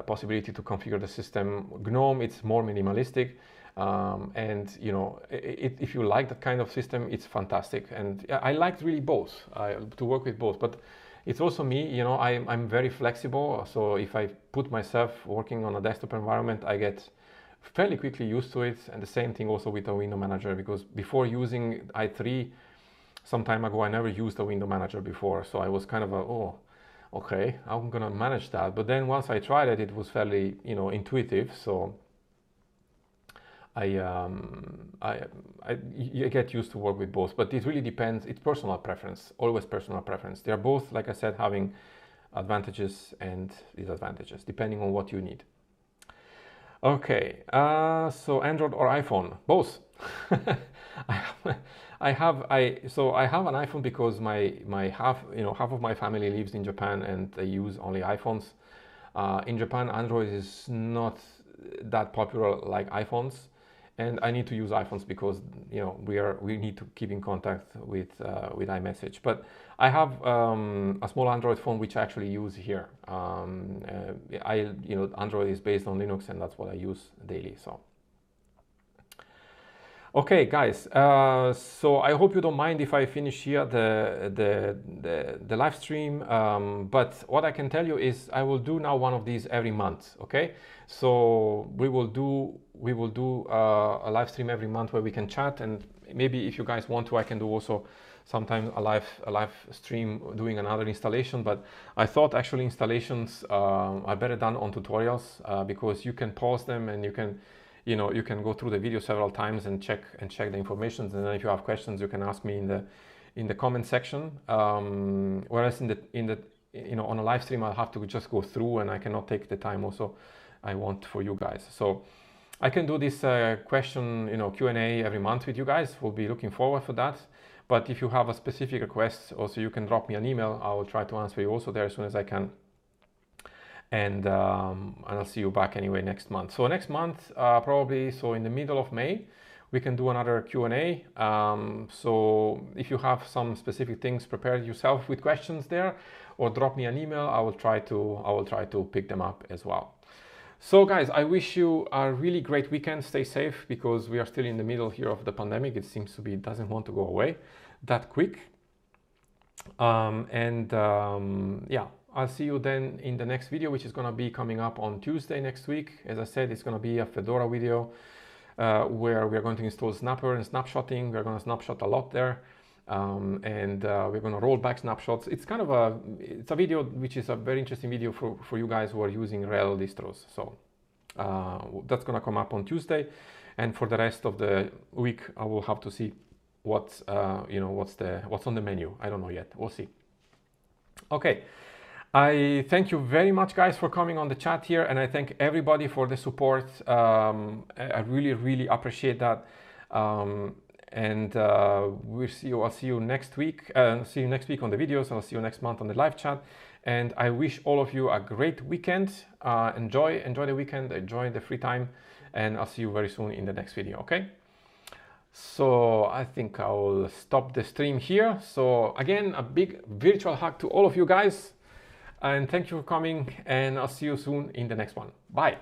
possibility to configure the system. Gnome, it's more minimalistic. And you know, if you like that kind of system, it's fantastic. And I liked really both, to work with both. But it's also me, you know, I'm very flexible. So if I put myself working on a desktop environment, I get fairly quickly used to it. And the same thing also with the window manager, because before using i3 some time ago, I never used a window manager before. So I was kind of oh, okay, I'm gonna manage that. But then once I tried it, it was fairly, you know, intuitive. So you get used to work with both, but it really depends. It's personal preference, always personal preference. They're both, like I said, having advantages and disadvantages depending on what you need. Okay, so Android or iPhone, both. I have an iPhone because my half of my family lives in Japan and they use only iPhones. In Japan, Android is not that popular like iPhones. And I need to use iPhones because, you know, we need to keep in contact with iMessage. But I have a small Android phone which I actually use here. Android is based on Linux, and that's what I use daily. So, okay, guys. So I hope you don't mind if I finish here the live stream. But what I can tell you is I will do now one of these every month. Okay. So we will do a live stream every month where we can chat, and maybe if you guys want to, I can do also sometimes a live stream doing another installation. But I thought actually installations are better done on tutorials because you can pause them and you can go through the video several times and check the information. And then if you have questions, you can ask me in the comment section. Whereas on a live stream, I'll have to just go through, and I cannot take the time also I want for you guys. So I can do this question, Q&A every month with you guys. We'll be looking forward for that. But if you have a specific request, also you can drop me an email. I will try to answer you also there as soon as I can. And I'll see you back anyway next month. So next month, probably, so in the middle of May, we can do another Q&A. So if you have some specific things, prepare yourself with questions there, or drop me an email. I will try to pick them up as well. So guys, I wish you a really great weekend. Stay safe because we are still in the middle here of the pandemic. It seems to be, it doesn't want to go away that quick. Yeah, I'll see you then in the next video, which is going to be coming up on Tuesday next week. As I said, it's going to be a Fedora video where we are going to install Snapper and snapshotting. We're going to snapshot a lot there. We're going to roll back snapshots. It's kind of a video which is a very interesting video for you guys who are using RHEL distros. So that's going to come up on Tuesday, and for the rest of the week I will have to see what's on the menu. I don't know yet. We'll see. Okay, I thank you very much, guys, for coming on the chat here, and I thank everybody for the support. I really appreciate that. I'll see you next week. See you next week on the videos. I'll see you next month on the live chat. And I wish all of you a great weekend. Enjoy the weekend. Enjoy the free time. And I'll see you very soon in the next video. Okay. So I think I'll stop the stream here. So again, a big virtual hug to all of you guys. And thank you for coming. And I'll see you soon in the next one. Bye.